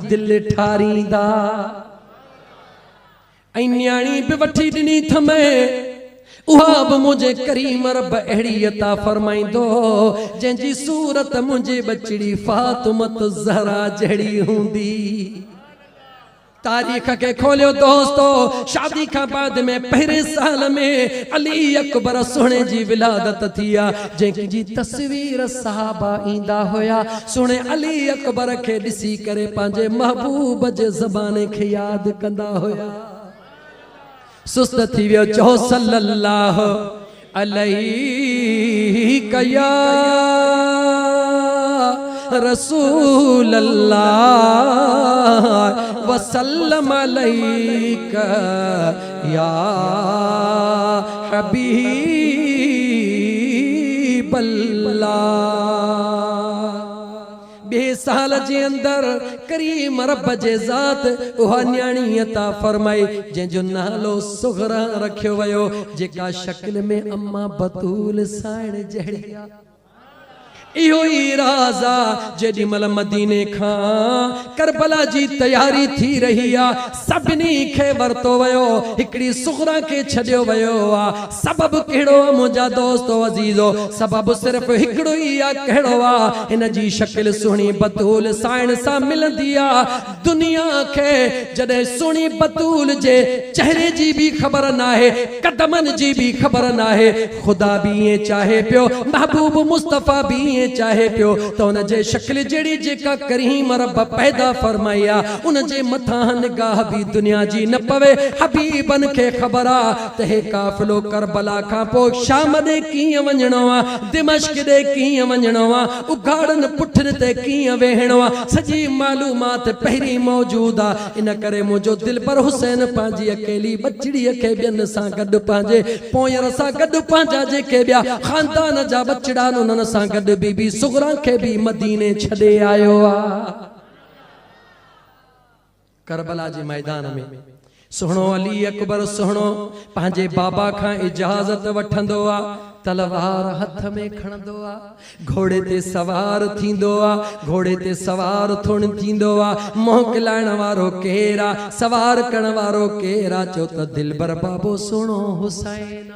दिल ठारींदा ऐं न्याणी बि वठी ॾिनी थमे उहा बि मुझे करीम रब अहिड़ी अता फरमाईंदो जंहिंजी सूरत मुंहिंजी बचड़ी फातिमत ज़हरा जहिड़ी हूंदी। तारीख़ के खोलियो दोस्तो, शादी का बाद में पहरे साल में अली अकबर सोने जी विलादत थिया जंहिंजी तस्वीर सहाबा ईंदा हुया। सुने अली अकबर के ॾिसी करे पंहिंजे महबूब जे ज़बाने खे यादि कंदा हुया। सुस्त थी वियो चओ सल्लल्लाहु अलैहि या रसूल अल्लाह वसल्लम अलैका या हबीब अल्लाह। बे साल जे अंदर करीम रब जे ज़ात उहा न्याणी अता फरमाई जंहिंजो नालो सुगरा रखियो वियो जेका शक्ल में अम्मा बतूल साइण जहिड़ी आ। इहो ई राज़ आ जेॾी महिल मदीने खां करबला जी तैयारी थी रही आ सभिनी खे वरतो वियो हिकिड़ी सुगरा के छॾियो वियो आ। सबबु कहिड़ो आ मुंहिंजा दोस्तो अज़ीज़ो, सबबु सिर्फ़ हिकिड़ो ई आ। कहिड़ो आ? हिन जी शक्ल सुहिणी बतूल साइण सां मिलंदी आ। दुनिया खे जॾहिं सुहिणी बतूल जे चेहरे जी भी ख़बर नाहे, कदमनि जी भी ख़बर नाहे, ख़ुदा भी ईअं चाहे पियो, महबूब मुस्तफ़ा भी चाहे पियो तो उन जे शक्ल जड़ी जेका करीम रब पैदा फरमाया उन जे मथां निगाह भी दुनिया जी न पवे। हबीबन के खबर आ त हे काफिलो करबला खां पोइ शाम ॾे कीअं वञणो आ, दिमश्क ॾे कीअं वञणो आ, उघाड़न पुठन ते कीअं वेहणो आ, सॼी मालूमात पहिरीं मौजूद आ। इन करे मुंहिंजो दिलबर हुसैन पंहिंजी अकेली बचड़ीअ खे ॿियनि सां गॾु पंहिंजे पोयर सां गॾु पंहिंजा जेके ॿिया ख़ानदान जा बचड़ा उन्हनि सां गॾु बीबी सुगरा के भी मदीने छॾे आयो आ। करबला जे मैदान में सुहिणो अली अकबर सुहिणो पंहिंजे बाबा खां इजाज़त वठंदो आ, तलवार हथ में खणंदो आ, घोड़े ते सवार थींदो आ, घोड़े ते सवार थुण थींदो आ। मोकिलाइण वारो केर आ, सवार करण वारो केर आ? चो त दिलबर बाबो सुहिणो हुसैन।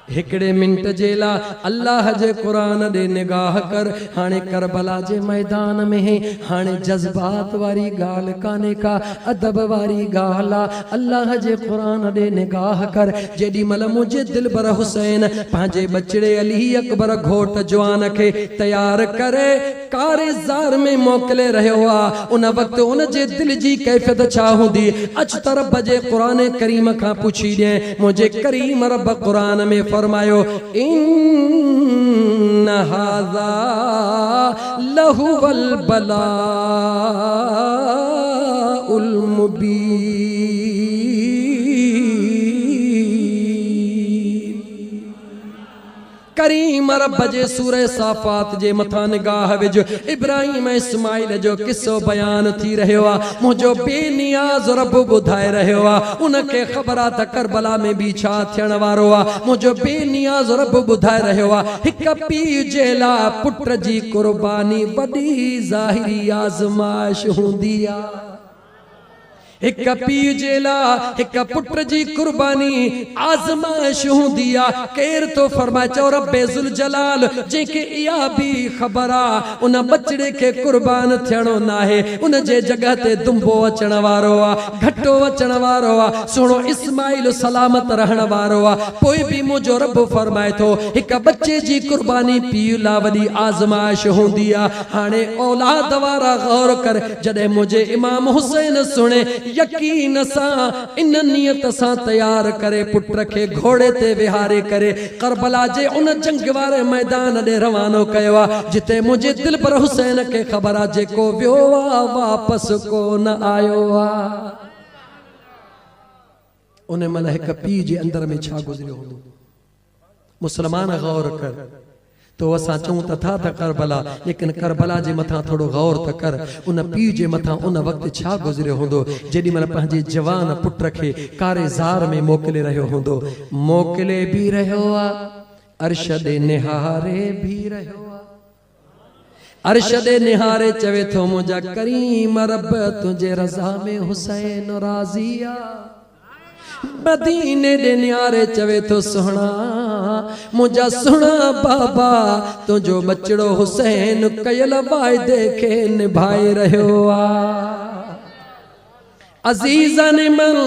हिकड़े मिनट जे लाइ अल्लाह जे क़ुरान ॾे निगाह कर। हाणे करबला जे मैदान में हाणे जज्बात वारी ॻाल्हि कान्हे का, अदब वारी ॻाल्हि आ। अल्लाह जे क़ुरान ॾे निगाह कर। जेॾी महिल मुंहिंजे दिलबर हुसैन पंहिंजे बचड़े अली अकबर घोट जवान खे तैयार करे कारेज़ार में मोकिले रहियो आ, उन वक़्त उन जे दिल जी कैफ़ियत छा हूंदी? अच त रब जे क़ुरान करीम खां पुछी ॾे। मुंहिंजे करीम रब क़ुरान में फरमायो इन हाज़ा लहुवल बलाउल मुबीन। करीम रब जे सूरह साफ़ात जे मथां निगाह विझ। इब्राहिम इस्माइल जो किस्सो बयान थी रहियो आ। मुंहिंजो बेनियाज़ रब ॿुधाए रहियो आ। उनखे ख़बर आ त करबला में भी छा थियण वारो आ। मुंहिंजो बेनियाज़ रब ॿुधाए रहियो आ। हिक पीउ जे लाइ पुट जी कुर्बानी वॾी ज़ाहिरी आज़माइश हूंदी आ। एक पीउ जे लाइ हिक पुट जी कुर्बानी आज़माइश हूंदी आ। केर तो फरमाए चओ रब्बे ज़ुल जलाल जेके इहा भी ख़बर आ उन बचड़े के कुर्बान थियणो नाहे, उन जे जगह ते दुंबो अचण वारो आ, घटो अचण वारो आ, सुहिणो इस्माइल सलामत रहण वारो आ। पोइ भी मुंहिंजो रब फरमाए थो हिक बच्चे जी कुर्बानी पीउ लाइ वॾी आज़माइश हूंदी आ। हाणे औलाद वारा गौर कर। जॾहिं मुंहिंजे इमाम हुसैन सुणे यकीन सां इन नियत सां तैयार करे पुट के घोड़े ते विहारे करे करबला जे उन जंग वारे मैदान ॾे रवानो कयो आ जिते मुंहिंजे दिल पर हुसैन के ख़बर आ जेको वियो आ वापस कोन आयो आ। उन महिल हिक पीउ जे अंदर में छा गुज़रियो हूंदो? मुसलमान गौर कर। तो असां चऊं त था त करबला, लेकिन करबला जे मथां थोड़ो गौर त कर। उन पीउ जे मथां उन वक़्तु छा गुज़रियो हूंदो जेॾी महिल पंहिंजे जवान पुट खे कारेज़ार में मोकिले रहियो हूंदो। मोकिले भी रहियो आ, अर्श ॾे निहारे भी रहियो आ, अर्श दे निहारे चवे थो मुझा करीम रब तुझे रज़ा में हुसैन राज़िया। मदीने दे निहारे चवे थो सुहना मुझा सुहना बाबा तुझो बचड़ो हुसैन कयल वायदे खे निभाए रहियो आ। अज़ीज़ा ने मन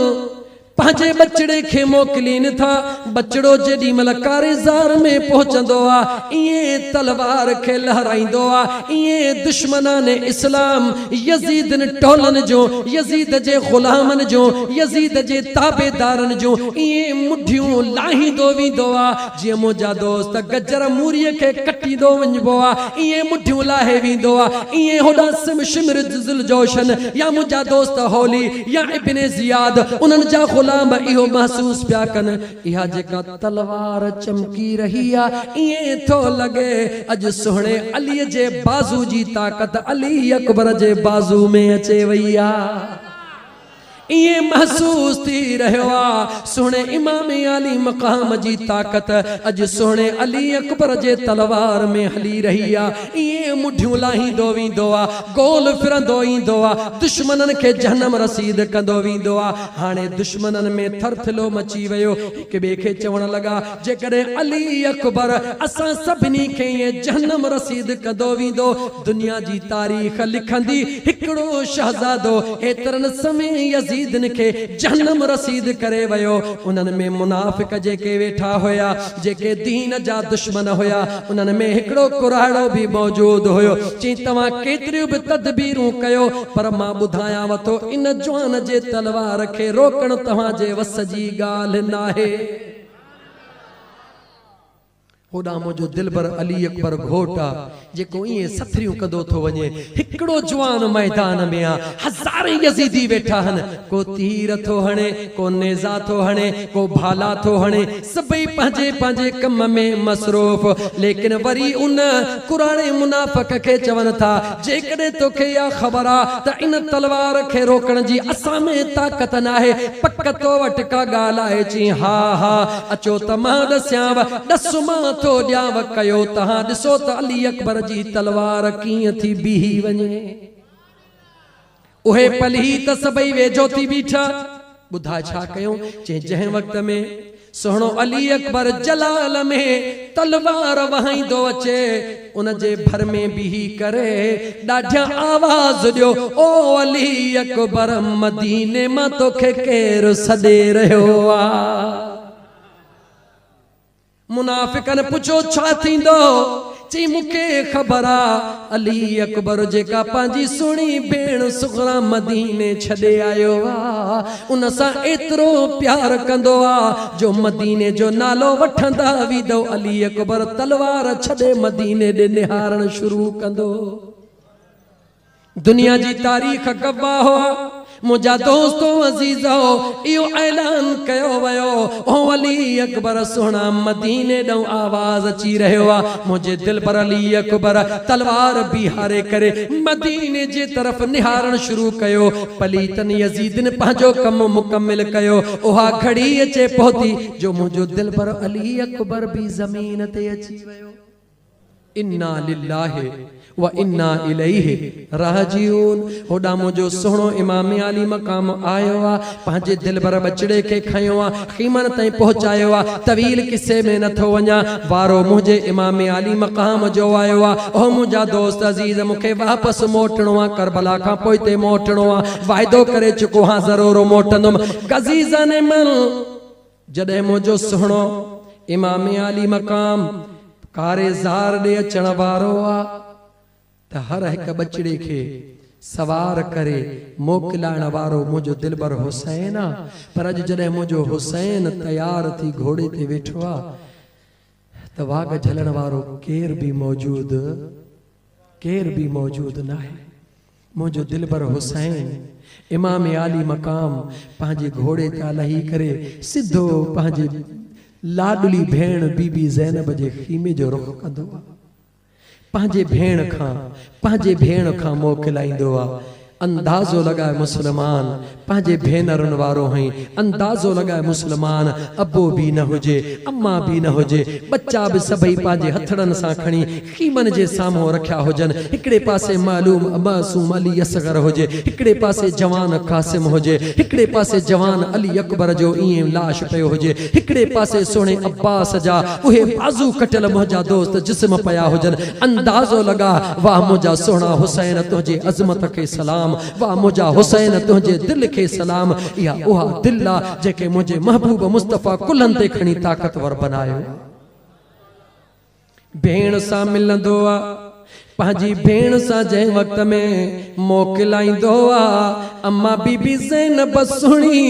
पंहिंजे बचड़े खे मोकिलीनि था। बचड़ो जेॾी महिल कारेज़ार में पहुचंदो आहे ईअं तलवार खे लहराईंदो आहे, ईअं दुश्मनाने इस्लाम यज़ीदनि टोलनि जो, यज़ीद जे ग़ुलामनि जो, यज़ीद जे ताबेदारनि जो ईअं मुठियूं लाहींदो वेंदो आहे जीअं मुंहिंजा दोस्त गजर मूरीअ खे कटींदो वञिबो आहे ईअं मुठियूं लाहे वेंदो आहे। ईअं होॾां शिमर ज़ुलजोशन या मुंहिंजा दोस्त होली या इब्ने ज़ियाद उन्हनि जा गुलाम इहो महसूस पिया कनि इहा जेका तलवार चमकी रही आहे ईअं थो लॻे अॼु सुहिणे अलीअ जे बाज़ू जी ताक़त अली अकबर जे बाज़ू में अचे वई आहे। ये महसूस थी रहियो आ सुने इमाम अली मकाम जी ताकत अज सुने अली अकबर जे तलवार में हली रही आ। ये मुठियूं लाहींदो वेंदो आ, गोल फिरंदो ईंदो आ, दुश्मनन के जहन्नम रसीद कंदो वेंदो आ। हाणे दुश्मनन में थरथलो मची वियो, एक बे के चवण लगा जेकॾहिं अली अकबर असां सभिनी खे ये जहन्नम रसीद कंदो वेंदो दुनिया जी तारीख़ लिखंदी हिकिड़ो शहज़ादो एतिरनि समय यज़ीदन के जहन्नम रसीद करे वयो। उन्हनि में मुनाफिक जेके वेठा हुया जेके दीन जा दुश्मन हुया उन्हनि में हिकिड़ो कुराड़ो भी मौजूद हुयो। चई तव्हां केतिरियूं बि तदबीरूं कयो पर मां ॿुधायांव थो इन जवान जे तलवार खे रोकण तव्हांजे वस जी ॻाल्हि नाहे। होड़ा मुझो दिलबर अली अकबर घोटा जेको इए सथरियूं कदो थो वने हिकड़ो जवान मैदान में आ, हज़ार यजीदी वेठा हन, को तीर थो हणे, को नेजा थो हणे, को भाला थो हणे, सभई पंहिंजे पंहिंजे कम में मसरूफ। लेकिन वरी उन कुराने मुनाफिक के चवन था जेकॾहिं तोखे या ख़बर आ त इन तलवार खे रोकण जी असां में ताक़त नाहे, पक तो वट का ॻाल्हि आहे। चई हा हा अचो त मां ॾस्यांव, ॾस मां तो ॾियांव कयो तहां ॾिसो त अली अकबर जी तलवार कीअं थी बीही वञे। उहे पली त सभई वेझो थी बीठा, ॿुधा छा कयूं। चई जंहिं वक़्त में सुहिणो अली अकबर जलाल में तलवार वहाईंदो अचे उन जे भर में बीही करे ॾाढा आवाज़ ॾियो ओ अली अकबर मदीने मां तोखे केरु सॾे रहियो आ। मुनाफिकन पुछो छा थींदो। चई मूंखे ख़बर आ अली अकबर जेका पंहिंजी सुहिणी भेण सुगरा मदीने छॾे आयो आ उन सां एतिरो प्यार कंदो आ जो मदीने जो नालो वठंदा वेंदो अली अकबर तलवार छॾे मदीने ॾे निहारण शुरू कंदो। दुनिया जी तारीख़ गवाह हो मुझा दोस्तों अजीजो इहो ऐलान कयो वयो ओ अली अकबर सुहिणा मदीने ॾों आवाज़ अची रहियो आ। मुझे दिल पर अली अकबर तलवार बिहारे करे मदीने जे तरफ निहारण शुरू कयो। पलीतन यजीदन पंहिंजो कम मुकम्मिल कयो। उहा घड़ी अचे पहुती जो मुझो दिल पर अली अकबर भी ज़मीन ते अची वयो। इन्ना लिल्लाहि व इन्ना इलैहि राजिऊन। होड़ा मुझो सुहिणो इमाम आली मकाम आयो आ, पंहिंजे दिलबर बचड़े के खयो आ, खीमन ताईं पहुचायो आ। तवील किस्से में नथो वञा, वारो मुझे इमाम आली मकाम जो आयो आ। ओ मुझा दोस्त अजीज मूंखे वापस मोटणो आ, करबला खां पोइ ते मोटणो आ, वाइदो करे चुको हां ज़रूर मोटंदुम। अजीज़ा ने मन जॾहिं मुझो सुहिणो इमाम आली मकाम कारेज़ार ॾे अचण वारो आ त हर हिक बचड़े के सवार करे मोकिलाइण वारो मुझो दिलबर हुसैन आ। पर अॼु जॾहिं मुझो हुसैन तैयार थी घोड़े ते वेठो आ त वाग झलण वारो केर भी मौजूद नाहे। मुझो दिलबर हुसैन इमाम आली मकाम पंहिंजे घोड़े ते लही करे सिधो पंहिंजे लाडली भेण बीबी ज़ैनब जे खीमे जो रुख कंदो आ। पंहिंजे भेण खां मोकिलाईंदो आ। अंदाज़ो लगाए मुसलमान पांजे भेनरुन वारो हई अंदाज़ो लगाए मुसलमान अबो भी न हुजे अम्मा भी न हुजे बच्चा भी सभई पांजे हथड़न सां खणी खीमन जे सामो रखिया हुजन हिकड़े पासे मालूम मासूम अली असगर हुजे हिकड़े पासे जवान कासिम हुजे हिकड़े पासे जवान अली अकबर जो इए लाश पयो हुजे हिकड़े पासे सोने अब्बास जा उहे बाजू कटल मुंहिंजा दोस्त जिस्म पया हुजन अंदाज़ो लगा वाह मुंहिंजा सोना हुसैन तुझे अज़मत के सलाम वाह मुझा हुसैन तुझे दिल के सलाम या उहा दिल आ जेके मुझे महबूब मुस्तफा कुलन ते खणी ताकतवर बनायो भेण सा मिलंदो आ पाजी भेण सा जे वक्त में मोकलाइंदो आ अम्मा बीबी ज़ैनब सुणी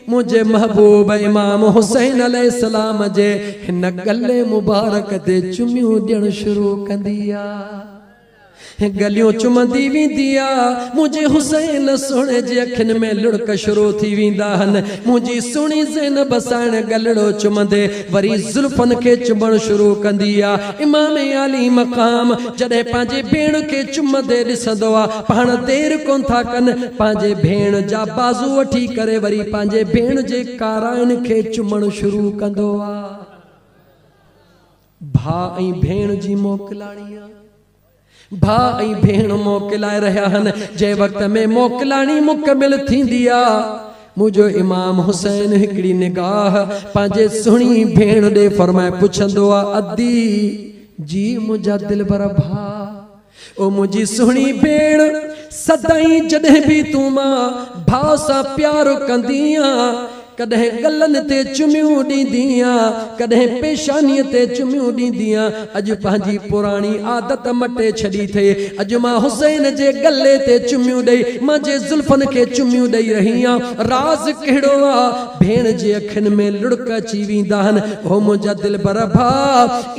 मुझे महबूब इमाम हुसैन अलैहिस्सलाम जे हिन गले मुबारक ते चुमियूं ॾियण शुरू कंदी आ गलियों चुमंदी विंदिया मुझे हुसैन सोने जे अखिन में लुड़क शुरू थी विंदा हन मुझी सुणी ज़ैनब साण गलड़ो चुमंदे वरी जुल्फन के चुमण शुरू कंदिया इमाम आली मकाम जडे पांजे भेण के चुमंदे दिसंदो आ पाण देर कोन था कन पांजे भेण जा बाजू वठी करे वरी पांजे भेण जे काराइन के चुमण शुरू कंदो आ भा ऐं भेण जी मोकलाणीअ भाई भेण मोकलाए रहा हन जे वक्त में मोकलानी मुकमिल थींदी आ मुझो इमाम हुसैन हिकड़ी निगाह पांजे सुणी भेण दे फरमाए पुछंदो आ अद्दी जी मुझा दिल बर भा ओ मुझी सुणी भेण सदाई जडे भी तू मां भाव सा प्यार कंदिया कदे गलन ते चुमियूं दीदिया कदे पेशानी ते चुमियूं दीदिया अज पांजी पुरानी आदत मटे छड़ी थे अज मां हुसैन जे गले ते चुमियूं दई मां जे जुल्फन के चुमियूं दई रहिया राज केड़ो आ भेण जे अखन में लुड़क अची विंदा हन ओ मुझा दिल बर भा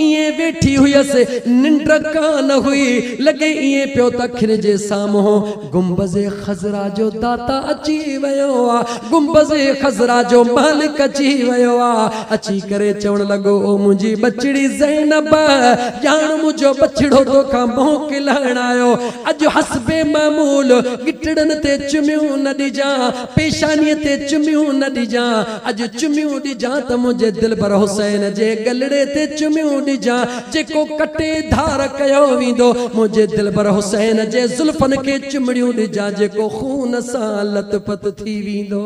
इए वेठी हुयस निंड कान हुई लगे इए पियो तखन जे सामो गुंबज़े खजरा जो दाता अची वयो आ गुंबज़े खजरा जो मालिक अची वयो आ अची करे चवण लगो ओ मुंजी बचड़ी ज़ैनब जान मुझो बचड़ो तो का मोकलाण आयो अज हसबे मामूल गिटड़न ते चुमियूं न दिजा पेशानी ते चुमियूं न दिजा अज चुमियूं दिजा त मुझे दिल पर हुसैन जे गलड़े ते चुमियूं दिजा जेको कटे धार कयो विंदो मुझे दिल पर हुसैन जे जुल्फन के चुमड़ियूं दिजा जेको खून सा लतपत थी विंदो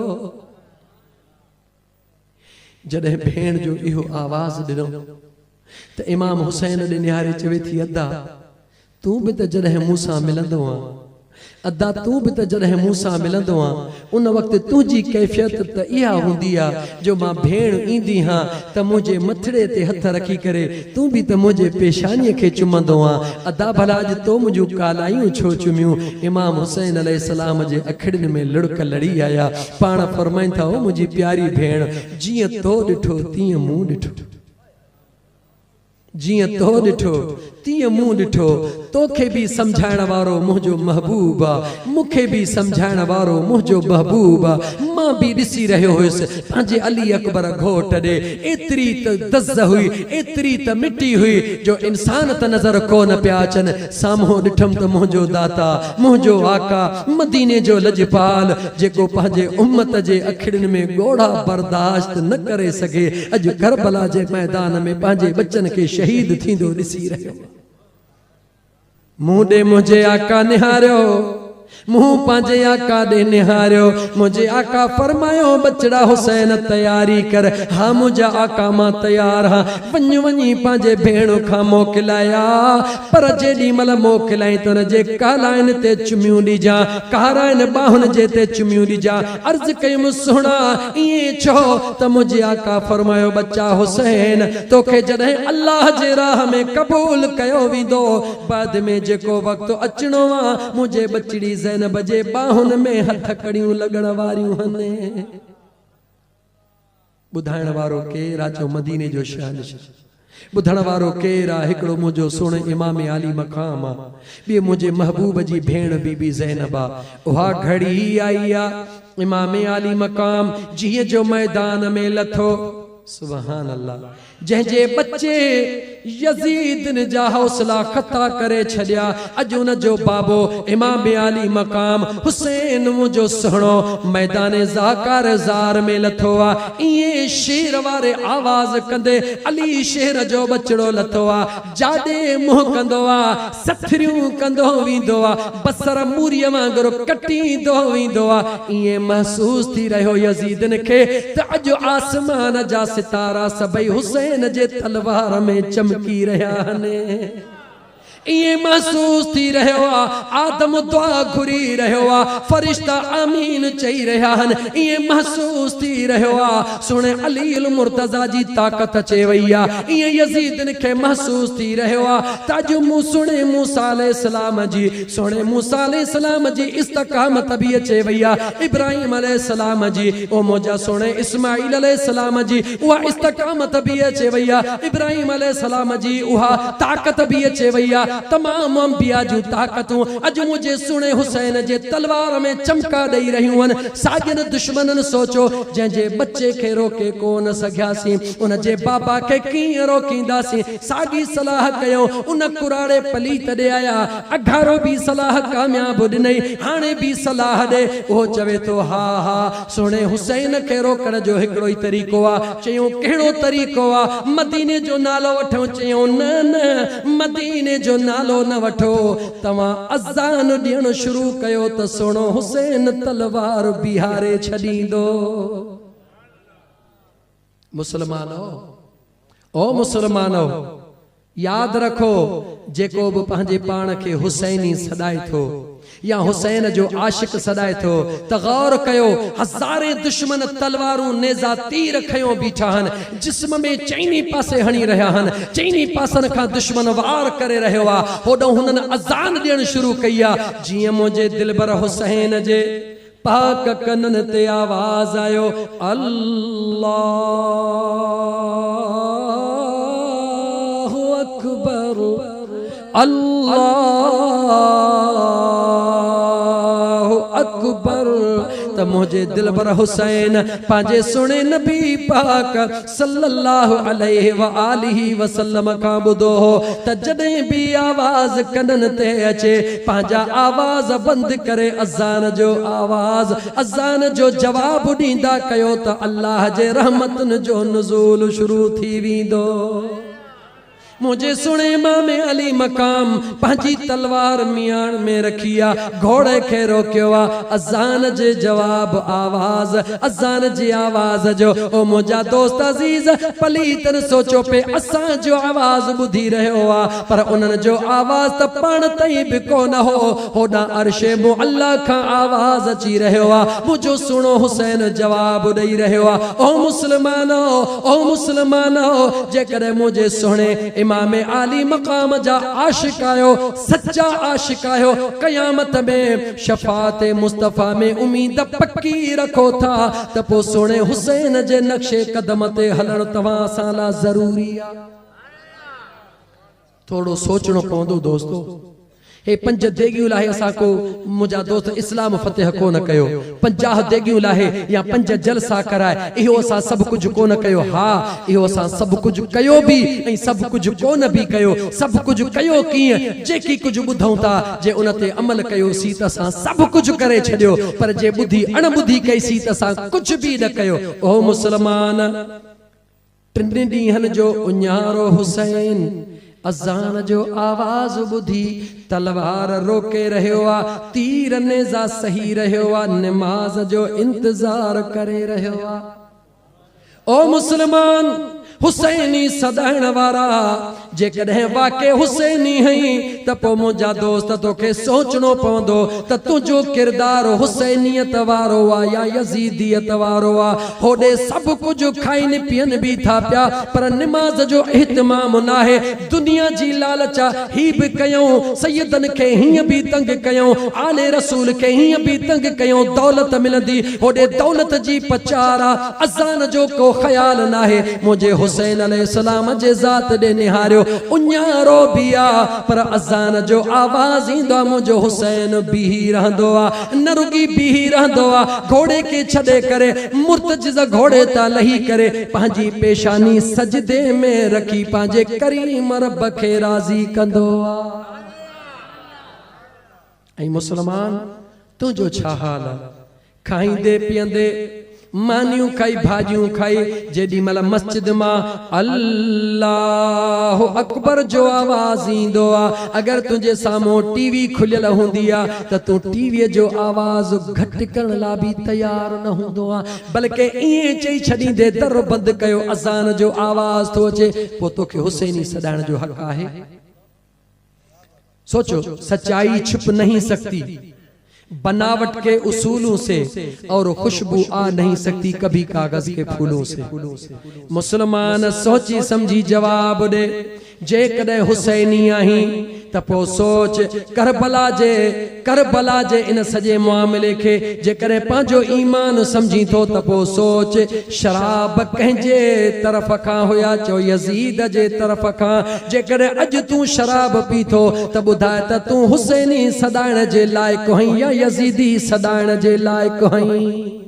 जडे भेण जो इहो आवाज दिनो त इमाम हुसैन दे निहारे चवे थी अद्दा तू भी त जडे मूसा मिलंदो आ अद्दा तू भी त जडे मूसा मिलंदो आ उन वक्त तुजी कैफियत त इहा हुंदी आ जो मां भेण ईंदी हां त मुझे मथड़े ते हथ रखी करे तू भी त मुझे पेशानी के चुमंदो आ अद्दा भला अज तो मुझू कालायूं छो चुमियूं इमाम हुसैन अलैहिस्सलाम जे अखड़न में लुड़क लड़ी आया पाण फरमाइन था ओ मुझी प्यारी भेण जिए तो डिठो तीय मुंह डिठो जिए तो डिठो तीय मुंह डिठो तोखे भी समझाइण वारो मुझो महबूब आ मुखे भी समझाइण वारो मुझो महबूब आ मां भी दिसी रहो हुयस पांजे अली अकबर घोट दे एतरी त दज़ हुई एतरी त मिट्टी हुई जो इंसान त नजर को न पिया अचन सामो डिठम त मुझो दाता मुझो आका मदीने जो लजपाल जेको पांजे उम्मत जे अखड़न में गोड़ा बर्दाश्त न करे सके अज करबला जे मैदान में पांजे बच्चन के शहीद थींदो दिसी रहो मुंह दे मुझे आका निहारियो मुंह पांजे आका दे निहारियो मुझे आका फरमायो बचड़ा हुसैन तैयारी कर हाँ मुझा आका मां तैयार हाँ वञ वञी पांजे भेण खां मोकलाया पर जेडी मल मोकलाई तो जे कालाइन ते चुमियूं ॾिजा काराइन बाहुन जे ते चुमियूं ॾिजा अर्ज कयुम सुणा इए छो त मुझे आका फरमायो बच्चा हुसैन तोखे जडे अल्लाह जे राह में कबूल कयो विंदो बाद में जेको वक्त अचणो आ मुझे बचड़ी ज़ैनब जे बाहुन में हथ कड़ियूं लगण वारियूं हने बुधाइण वारो केर राजो मदीने जो शान बुधण वारो केर आ हिकड़ो मुझो सुण इमाम आली मकाम आ बे मुझे महबूब जी भेण बीबी ज़ैनब आ उहा घड़ी आई आ इमाम आली मकाम जिए जो मैदान में लथो सुभान अल्लाह। जंहिंजे बच्चे यजीद ने जा हौसला खता करे छड़िया, अज उन जो बाबो इमाम आली मकाम हुसैन मुझो सुहणो मैदान ज़ाकार ज़ार में लथो आ। इए शेर वारे आवाज कंदे अली शेर जो बचड़ो लथो आ। जादे मुंह कंदो आ, सथरियूं कंदो वींदो आ, बसर मूरीअ वांगुरु कटींदो वींदो आ। इए महसूस थी रहियो यजीदन खे त अज आसमान जा सितारा सभई हुसैन जे तलवार में चमकी रहा ने। ये महसूस थी रहो आ, आदम दुआ घुरी रहो आ, फरिश्ता आमीन चई रहा हन। ये महसूस थी रहो आ, सुने अली अल मुर्तजा जी ताकत अचे वई आ। ये यजीद के महसूस थी रहो आ, ताजो मु सुने मूसा अलैहि सलाम जी, सुने मूसा अलैहि सलाम जी इस्तकामत भी अचे वई आ। इब्राहिम अलैहि सलाम जी ओ मोजा सुने इस्माइल अलैहि सलाम जी उहा इस्तकामत भी अचे वई आ। इब्राहिम अलैहि सलाम जी उहा ताकत भी अचे वई आ। तमाम अंबिया जो ताकतूं अज मुझे सुने हुसैन जे तलवार में चमका दई रहियूं हन। साजन दुश्मनन सोचो जंहिंजे बच्चे खे रोके कोन सघियासीं उन जे बाबा खे कीअं रोकींदासीं। साॻी सलाह कयो उन कुराड़े पलीत ॾे आया, अघारो भी सलाह कामयाब ॾिनई, हाणे भी सलाह ॾे। उहो चवे तो हा हा सुने हुसैन खे रोकण जो हिकिड़ो ई तरीक़ो आ। चयूं कहिड़ो तरीक़ो आ? मदीने जो नालो वठूं। चयूं न न मदीने जो नालो न वठो, तवां अज़ान ॾियण शुरू कयो त सुणो हुसैन तलवार बिहारे छॾींदो। मुसलमानो ओ मुसलमानो याद रखो, जेको बि पंहिंजे पाण खे हुसैनी सॾाए थो या हुसैन जो आशिक सॾाए थो त गौर कयो, हज़ारे दुश्मन तलवारूं नेज़ा तीर खयो बीठा हन, जिस्म में चईनी पासे हणी रहिया हन, चईनी पासन खां दुश्मन वार करे रहियो आ। होॾो हुननि अज़ान ॾियण शुरू कई आ। जीअं मुंहिंजे दिलबर हुसैन जे पाक कननि ते आवाज़ आयो, अल्लाहु अकबर अल्लाहु अकबर, त मुझे दिलबर हुसैन पांजे सुने नबी पाक सल्लल्लाहु अलैहि व आलिहि वसल्लम का बुधो हो त जॾहिं भी आवाज कनन ते अचे पांजा आवाज बंद करे अज़ान जो आवाज, अज़ान जो जवाब ॾींदा कयो त अल्लाह जे रहमतन जो नुज़ूल शुरू थी वेंदो। मुझे सुने इमाम अली मकाम पंहिंजी तलवार मियाण में रखिया, घोड़े खे रोकियो आ। अज़ान जे जवाब आवाज, अज़ान जी आवाज जो ओ मुंहिंजा दोस्त अज़ीज पलीतन सोचो पे असां जो आवाज ॿुधी रहियो आ, पर उन्हनि जो आवाज त पाण ताईं बि कोन हो। होॾां अर्शे मुअल्ला खां आवाज अची रहियो आ। मुंहिंजो सुणो हुसैन जवाब ॾेई रहियो आ, ओ मुसलमानो ओ मुसलमानो, जेकॾहिं मुंहिंजे सुणे इमाम आली मकाम जा आशिक आयो, सच्चा आशिक आयो, कयामत में शफात मुस्तफा में उम्मीद पक्की रखो था त पोइ सुणे हुसैन जे नक्शे कदम ते हलण तव्हां सां ला ज़रूरी आ। थोड़ो सोचणो पवंदो दोस्तो। हे 5 देगियूं लाहे असां को मुंहिंजा दोस्त इस्लाम फतेह कोन कयो, 50 देगियूं लाहे या 5 जलसा कराए, इहो असां सभु कुझु कोन कयो। हा इहो असां सभु कुझु कयो बि ऐं सभु कुझु कोन बि कयो। सभु कुझु कयो कीअं? जेकी कुझु ॿुधूं था जे उन ते अमल कयोसीं त असां सभु कुझु करे छॾियो, पर जे ॿुधी अणॿुधी कईसीं त असां कुझु बि न कयो। ओ मुसलमान, 3 ॾींहंनि जो उन्यारो हुसैन अज़ान जो आवाज ॿुधी तलवार रोके रहियो आ, तीर नेज़ा सही रहियो आ, नमाज जो इंतजार करे रहियो आ। ओ मुसलमान, हुसैनी सदाइण वारा जेकॾहिं वाक़ई हुसैनी हई त पोइ मुंहिंजा दोस्त तोखे सोचणो पवंदो त तुंहिंजो किरदारु हुसैनियत वारो आ या यज़ीदियत वारो आ। होॾे सभु कुझु खाइनि पीअनि बि था पिया, पर निमाज़ जो इहतमाम नाहे। दुनिया जी लालच ही बि कयूं, सैयदन खे हीअं बि तंग कयूं, आले रसूल खे हीअं बि तंग कयूं, दौलत मिलंदी, होॾे दौलत जी पचार आ, अज़ान जो को ख़्याल नाहे। मुंहिंजे हुसैन अलैहिस्सलाम जे ज़ात ॾे निहारियो, उन्यारो भी आ पर अज़ान जो आवाज़ ईंदो मुंहिंजो हुसैन बीही रहंदो आ, न रुगी बीही रहंदो आ, घोड़े के छॾे करे मुर्तजिज़ घोड़े ता लही करे पंहिंजी पेशानी सजदे में रखी पंहिंजे करीम रब खे राज़ी कंदो आ। ऐं मुसलमान तुंहिंजो छा हाल आहे? खाईंदे पीअंदे मानियूं खाई भाजियूं खाई जेॾी महिल मस्जिद मां अल्लाहु अकबर जो आवाज़ ईंदो आहे, अगरि तुंहिंजे साम्हूं टीवी खुलियल हूंदी आहे त तूं टीवीअ जो आवाज़ घटि करण लाइ बि तयारु न हूंदो आहे, बल्कि ईअं चई छॾींदे दर बंदि कयो अज़ान जो आवाज़ थो अचे, पोइ तोखे हुसैनी सॾाइण जो हक़ आहे। सोचो, सच्चाई छुप नहीं सकती बनावट के उसूलों से और खुशबू आ नहीं सकती कभी कागज के फूलों से। मुसलमान सोची समझी जवाब दे, जे कदे हुसैनी आही त पोइ सोच करबला जे इन सजे मामले के जे करे पंहिंजो ईमान समझी थो त पोइ सोच शराब कंहिंजे तरफ़ खां हुया, चो यज़ीद जे तरफ़ खां। जे करे अॼु तूं शराब पीथो त ॿुधाए त तूं हुसैनी सदाइण जे लाइक़ु आहीं या यज़ीदी सदाइण जे लाइक़ु आहीं?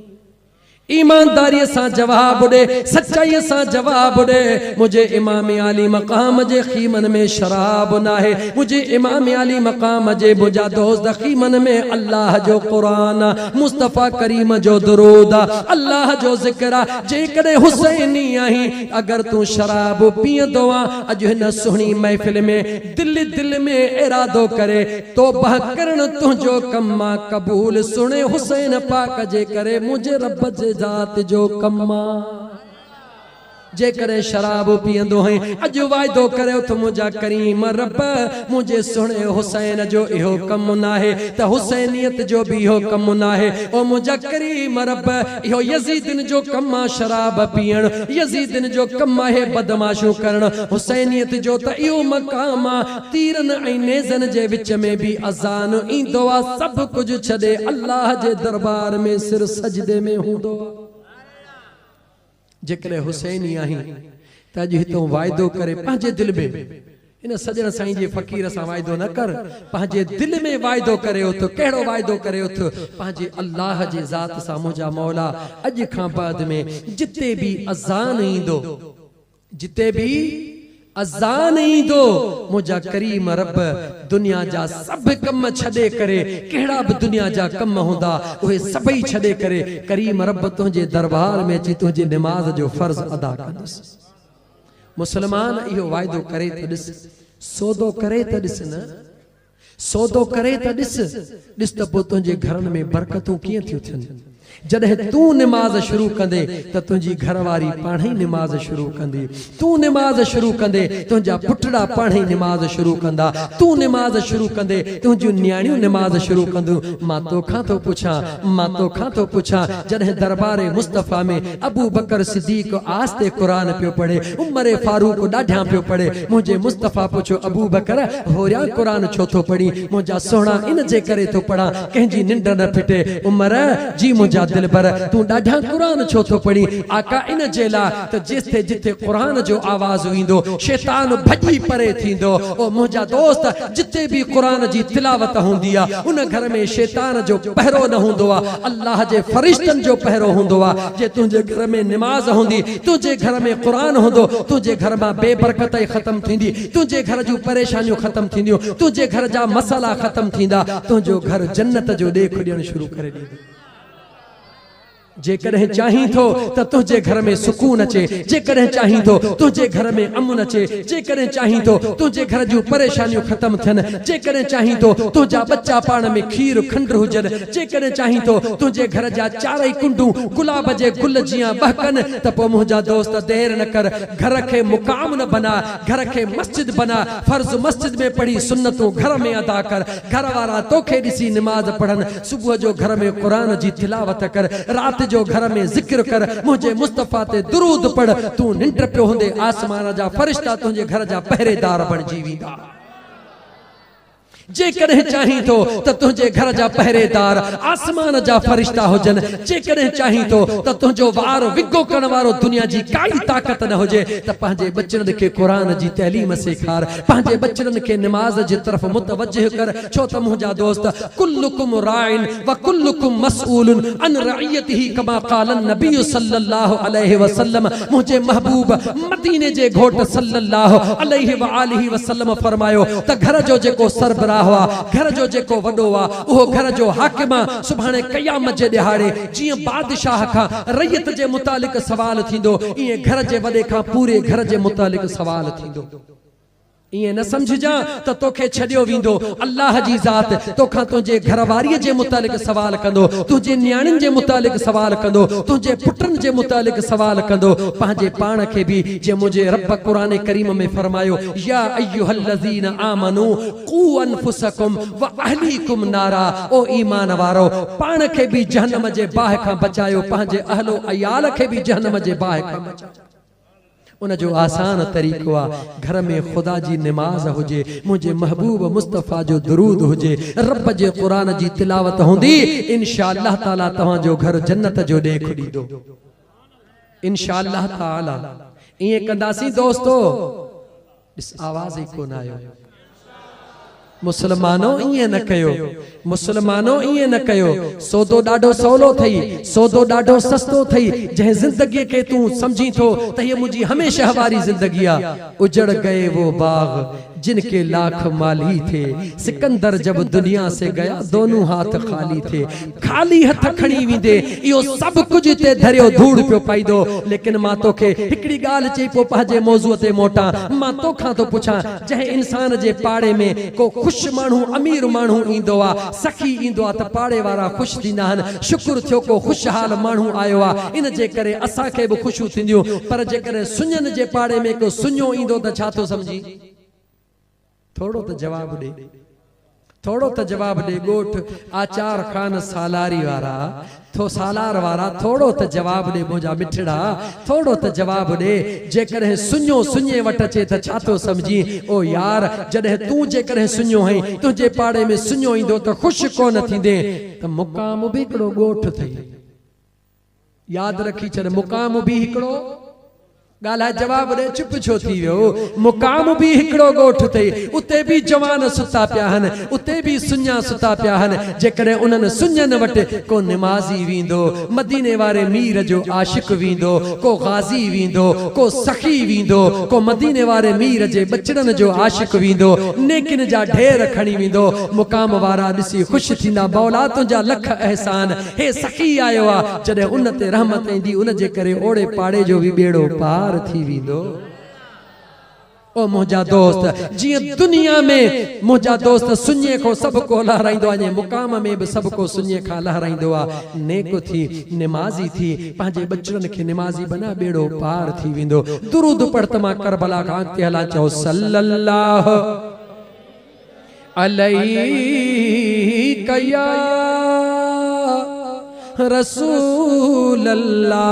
ईमानदारी सां जवाब दे, सच्चाई सां जवाब दे। मुझे इमाम आली मकाम जे खीमन में शराब ना है, मुझे इमाम आली मकाम जे मुझा दोस्त खीमन में अल्लाह जो कुरान, मुस्तफा करीम जो दुरूद, अल्लाह जो जिक्र। जे कदे हुसैनी आही अगर तू शराब पींदो आ, अज हिन सुहणी महफिल में दिल में इरादो करे तौबा करण तुझो कम्मा कबूल सुने हुसैन पाक जे करे मुझे रब जे जात जो कम्मा। जे करे शराब पींदो है अज वायदो करे तो मुझा करीम रब मुझे सुने हुसैन जो इहो कम ना है, त हुसैनियत जो भी इहो कम ना है। ओ मुझा करीम रब इहो यजीदन जो कम शराब पीण, यजीदन जो कम है बदमाशू करण, हुसैनियत जो त इहो मकाम तीरन ऐं नेज़न जे विच में भी अज़ान ईंदो आ, सब कुछ छॾे अल्लाह जे दरबार में सिर सजदे में हूंदो आ। जेकॾहिं हुसैनी आहीं त अॼु हितों वाइदो करे पंहिंजे दिल में, इन सजण साईं जे फ़कीर सां वाइदो न कर, पंहिंजे दिल में वाइदो करे उथ। कहिड़ो वाइदो करे उथ? पंहिंजे अल्लाह जे ज़ात सां, मुंहिंजा मौला अॼु खां बाद में जिते भी अज़ान ईंदो, जिते भी अज़ान ईंदो, मुझा करीम रब दुनिया जा सब कम छॾे करे, कहिड़ा भी दुनिया जा कम हूंदा उहे सभई छॾे करे करीम रब तुंहिंजे दरबार में अची तुंहिंजी निमाज़ जो फर्ज़ अदा कंदुसि। मुसलमान इहो वाइदो करे त ॾिस, सौदो करे त ॾिस, न सौदो करे त ॾिस त पोइ तुंहिंजे घरनि में बरकतूं कीअं थियूं थियनि। जॾहिं तू निमाज़ शुरू कंदे त तुंहिंजी घरवारी पाण ई निमाज़ शुरू कंदी, तू निमाज़ शुरू कंदे तुंहिंजा पुटड़ा पाण ई निमाज़ शुरू कंदा, तू निमाज़ शुरू कंदे तुंहिंजूं न्याणियूं निमाज़ शुरू कंदियूं। मां तोखां थो पुछां, जॾहिं दरबार मुस्तफ़ा में अबू बकर सिद्दीक़ आस्ते क़ुरान पियो पढ़े, उमर फारूक ॾाढियां पियो पढ़े, मुंहिंजे मुस्तफ़ा पुछो अबू बकर होरियां क़ुरान छो थो पढ़ी? मुंहिंजा सोहणा इन जे करे थो पढ़ां कंहिंजी निंड न फिटे। उमर जी मुंहिंजा दिल भर तू ॾाढा कुरान छो थो पढ़ी? आका इन जे लाइ त जिथे जिथे कुरान जो आवाज़ ईंदो शैतान भॼी परे थींदो। ओ मुंहिंजा दोस्त, जिथे भी कुरान जी तिलावत हूंदी आहे उन घर में शैतान जो पहरो न हूंदो आहे, अल्लाह जे फरिश्तनि जो पहरो हूंदो आहे। जे तुंहिंजे घर में निमाज़ हूंदी, तुंहिंजे घर में कुरान हूंदो, तुंहिंजे घर मां बेबरकताई ख़त्म थींदी, तुंहिंजे घर जूं परेशानियूं ख़त्म थींदियूं, तुंहिंजे घर जा मसाला ख़त्म थींदा, तुंहिंजो घर जन्नत जो ॾेख ॾियणु शुरू करे ॾींदो। जेकॾहिं चाहीं थो त तुंहिंजे घर में सुकून अचे, जेकॾहिं चाहीं थो तुंहिंजे घर में अमन अचे, जेकॾहिं चाहीं थो तुंहिंजे घर जूं परेशानियूं ख़त्म थियनि, जेकॾहिं चाहीं थो तुंहिंजा बच्चा पाण में खीर खंड हुजनि, जेकॾहिं चाहीं थो तुंहिंजे घर जा चारई कुंडूं गुलाब जे गुल जीअं बहकनि, त पोइ मुंहिंजा दोस्त देर न कर, घर खे मुकाम न बना, घर खे मस्जिद बना, फर्ज़ मस्जिद में पढ़ी सुन्नतूं घर में अदा कर, घर वारा तोखे ॾिसी निमाज़ पढ़नि, सुबुह जो घर में क़ुरान जी तिलावत कर, रात जो घर में जिक्र कर, मुझे मुस्तफा ते दुरूद पढ़, तू निंड पियो हूंदे आसमान जा फरिश्ता तुंहिंजे घर जा पहरेदार बणिजी वेंदा। जे कॾहिं चाहीं तो त तुंहिंजे घर जा पहरेदार आसमान जा फरिश्ता हुजन, जे कॾहिं चाहीं तो त तुंहिंजो वार विगो करण वारो दुनिया जी काई ताक़त न हुजे त पंहिंजे बचड़नि खे क़ुरान जी तैलीम सेखार, पंहिंजे बचड़नि खे निमाज़ जी तरफ़ मुतवज्जिह कर। छो त मुंहिंजा दोस्त कुल्लुकुम राइन व कुल्लुकुम मसऊलुन अन रइयतिही कमा क़ाल नबी सल्लल्लाहु अलैहि वसल्लम। मुंहिंजे महबूब मदीने जे घोट सल्लल्लाहु अलैहि व आलिहि वसल्लम फरमायो त घर जो जेको सरबराह हुआ, घर जो जेको वडो हुआ, उहो घर जो हाकिम सुभाणे क़यामत जे ॾिहाड़े जीअं बादशाह खां रइयत जे मुतालिक सवाल थींदो, ईअं घर जे वॾे खां पूरे घर जे मुतालिक सवाल थींदो। ईअं न समझजा त तोखे छॾियो वेंदो, अल्लाह जी ज़ात तोखां तुंहिंजे घरवारीअ जे मुतालिक सवाल कंदो, तुंहिंजे न्याणियुनि जे मुतालिक सवाल कंदो, तुंहिंजे पुटनि जे मुतालिक सवाल कंदो, पंहिंजे पाण खे बि। जे मुंहिंजे रब क़ुरान करीम में फरमायो या अय्युहल्लज़ीन आमनू क़ू अनफुसकुम व अहलीकुम नारा, ओ ईमान वारो पाण खे बि जहन्नम जे बाहि खां बचायो, पंहिंजे अहलो अयाल खे बि जहन्नम जे बाहि खां बचायो। उन जो आसान तरीक़ो आहे घर में खुदा जी निमाज़ हुजे, मुंहिंजे महबूब मुस्तफ़ा जो दुरूद हुजे, रब जे क़ुरान जी तिलावत हूंदी, इंशाअल्लाह ताला तव्हांजो घर जन्नत जो ॾेख ॾींदो इंशाअल्लाह ताला। ईअं कंदासीं दोस्तो, इस आवाज़ ई कोन आयो। मुसलमानों ईअं न कयो, मुसलमानों ईअं न कयो। सौदो ॾाढो सवलो थई, सौदो ॾाढो सस्तो थई। जंहिं ज़िंदगीअ खे तूं समझी थो त हीअ मुंहिंजी हमेशह वारी ज़िंदगी आहे, उजड़ गए वो बाग जिनके लाख माली थे, सिकंदर जब दुनिया से गया दोनों हाथ खाली थे। खाली हथ खणी वेंदे इहो सभु कुझु ते धरियो धूड़ पियो पाईंदो। लेकिन मां तोखे हिकिड़ी ॻाल्हि चई पोइ पंहिंजे मौज़ूअ ते मोटां। मां तोखां थो पुछां, जंहिं इंसान जे पाड़े में को ख़ुशि माण्हू अमीर माण्हू ईंदो आहे, सखी ईंदो आहे, त पाड़े वारा ख़ुशि थींदा आहिनि। शुक्र थियो को ख़ुशहाल माण्हू आयो आहे, इन जे करे असांखे बि ख़ुशियूं थींदियूं। पर जेकॾहिं सुञनि जे पाड़े में को सुञो ईंदो त छा थो समझी? थोड़ो तो जवाब दे, थोड़ो तो जवाब दे। गोठ आचार खान सालारी वारा, थो सालार वारा, थोड़ो तो जवाब दे मुंहिंजा मिठड़ा, थोड़ो तो जवाब दे। जेकॾहिं सुञो सुञे वटि अचे त छा थो समझी? ओ यार, जॾहिं तूं जेकॾहिं सुञो आहीं, तुंहिंजे पाड़े में सुञो ईंदो त ख़ुशि कोन थींदे। त मुक़ाम बि हिकिड़ो ॻोठ अथई, यादि रखी छॾ, मुक़ाम बि हिकिड़ो। ॻाल्हाए जवाब ॾे, चुप छो थी वियो? मुक़ाम बि हिकिड़ो ॻोठ अथई, उते बि जवान सुता पिया आहिनि, उते बि सुञा सुता पिया आहिनि। जेकॾहिं उन्हनि सुञनि वटि को निमाज़ी वेंदो, मदीने वारे मीर जो आशिक़ वेंदो, को गाज़ी वेंदो, को सखी वेंदो, को मदीने वारे मीर जे बचड़नि जो आशिक़ वेंदो, नेकिन जा ढेर खणी वेंदो। मुक़ाम वारा ॾिसी ख़ुशि थींदा, मौला तुंहिंजा लख अहसान, हे सखी आयो आहे। जॾहिं उन ते रहमत ईंदी, उन जे करे ओड़े पाड़े जो बि ॿेड़ो पार थी वेंदो। ओ मुंहिंजा दोस्त, जीअं दुनिया में मुंहिंजा दोस्त सुञे को सभु को लहराईंदो आहे, मुक़ाम में बि सभु को सुञे खां लहराईंदो आहे। नेक थी, निमाज़ी थी, पंहिंजे बचड़नि खे निमाज़ी बना, ॿेड़ो पार थी वेंदो। दुरूद पढ़ त मां करबला खां अॻिते हलां, चओ सल्लल्लाहु अलैहि कया रसूल अल्लाह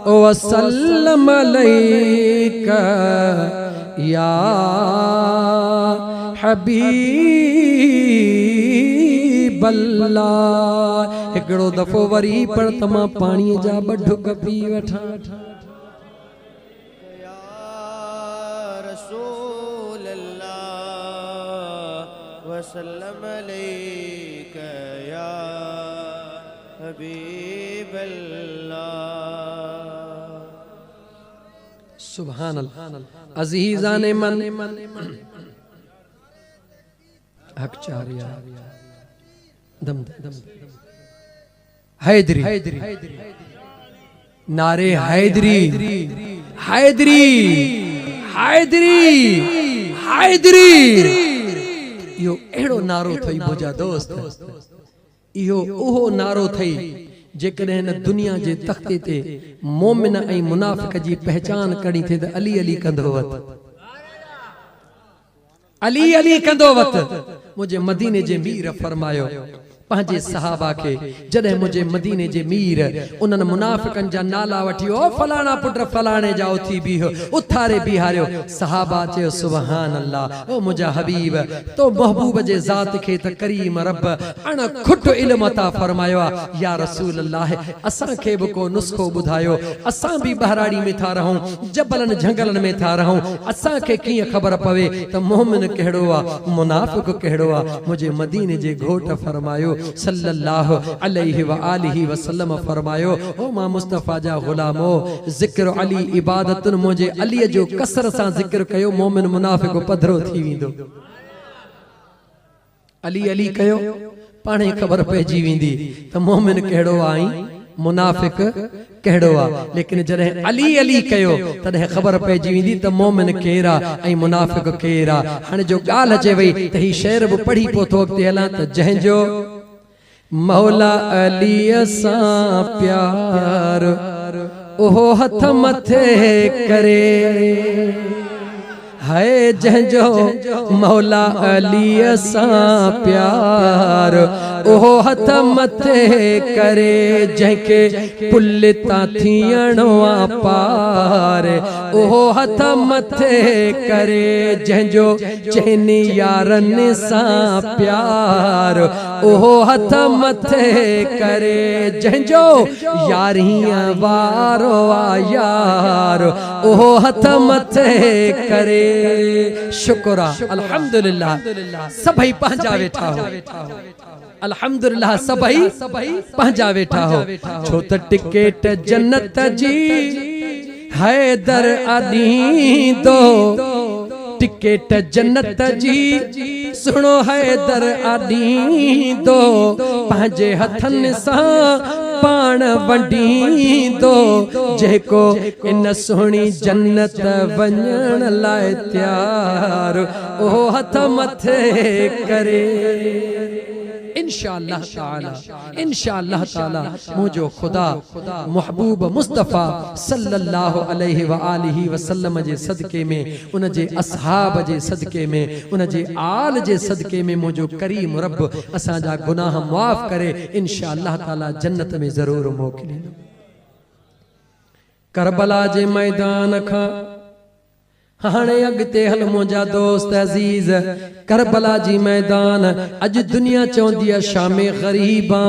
वसल्लम अलैका या हबीब अल्लाह। हिकिड़ो दफ़ो वरी पढ़ त मां पाणीअ जा ॿ ढुक पी वठां। रसूल अल्लाह वसल्लम अलैका या हबीब अल्लाह। सुभान अल्लाह। अज़ीज़ान मन हक चारिया दम दम हैदरी नारे हैदरी हैदरी हैदरी हैदरी। इहो अहिड़ो नारो थई मुंहिंजा दोस्त, इहो उहो नारो थई जेकॾहिं हिन दुनिया जे तख़्ते ते मोमिन ऐं मुनाफ़िक़ जी पहचान करी थे त अली अली कंदो वत, अली अली कंदो वत। मुंहिंजे मदीने जे मीर फरमायो पंहिंजे सहाबा के जॾहिं मुझे मदीने जे मीर उन्हनि मुनाफ़िकनि जा नाला वठी ओ फलाणा पुट फलाणे जा उथी बीहो उथारे बीहारियो सहाबा चयो सुभान अल्लाह ओ मुंहिंजा हबीब तो महबूब जे ज़ात खे त करीम रब अण खुट इल्म अता फरमायो या रसूल अल्लाह असां खे बि को नुस्खो ॿुधायो असां भी बहराड़ी में था रहूं जबलन झंगलन में था रहूं असां खे कीअं ख़बर पवे त मोमिन कहिड़ो आहे मुनाफ़िक कहिड़ो आहे मुझे मदीने जे घोट फरमायो सल्लल्लाहु अलैहि व आलिहि वसल्लम फरमायो ओ मां मुस्तफा जा गुलामो जिक्र अली इबादतुन मुझे अली जो कसर सां जिक्र कयो मोमिन मुनाफिक पधरो थी वेंदो अली अली कयो पाणे ख़बर पइजी वेंदी त मोमिन कहिड़ो आई मुनाफिक कहिड़ो आहे लेकिन जॾहिं अली अली कयो तॾहिं ख़बर पइजी वेंदी त मोमिन केरु आहे ऐं मुनाफिक केरु आहे हाणे जो ॻाल्हि अचे वई त ही शेर बि पढ़ी पोइ थो अॻिते हलां त जंहिंजो मौला अलीअ सां प्यार ओहो हथ मथे करे है जंहिंजो मौला अलीअ सां प्यार ओहो हथ मथे करे जंहिंखे पुल तां थियणो आहे पार ओहो हथ मथे करे जंहिंजो चइनी यारनि सां प्यार ओहो हथ मथे करे जंहिंजो यारीअ वारो आहे यार ओहो हथ मथे करे शुक्र अल्हम्दुलिल्लाह सभई पंहिंजा वेठा हो अल्हम्दुलिल्लाह सभई पंहिंजा वेठा हो छो त टिकेट जन्नत जी हैदर आदी दो टिकेट जन्नत जी सुनो हैदर आदी दो पंहिंजे हथनि सां पाण वंडींदो जेको इन सुहिणी जन्नत वञण लाइ तयार ओ हथ मथे करे इंशाअल्लाह ताला मुझो खुदा महबूब मुस्तफा सल्लल्लाहु अलैहि व आलिहि वसल्लम जे सदके में उन जे असहाब जे सदके में उन जे आल जे सदके में मुझो करीम रब असां जा गुनाह माफ करे इंशाअल्लाह ताला जन्नत में जरूर मोकिलींदो करबला जे मैदान खां हाणे अॻिते हल मुंहिंजा दोस्त अज़ीज़ करबला जी मैदान अॼु दुनिया चवंदी आहे शामे ग़रीबा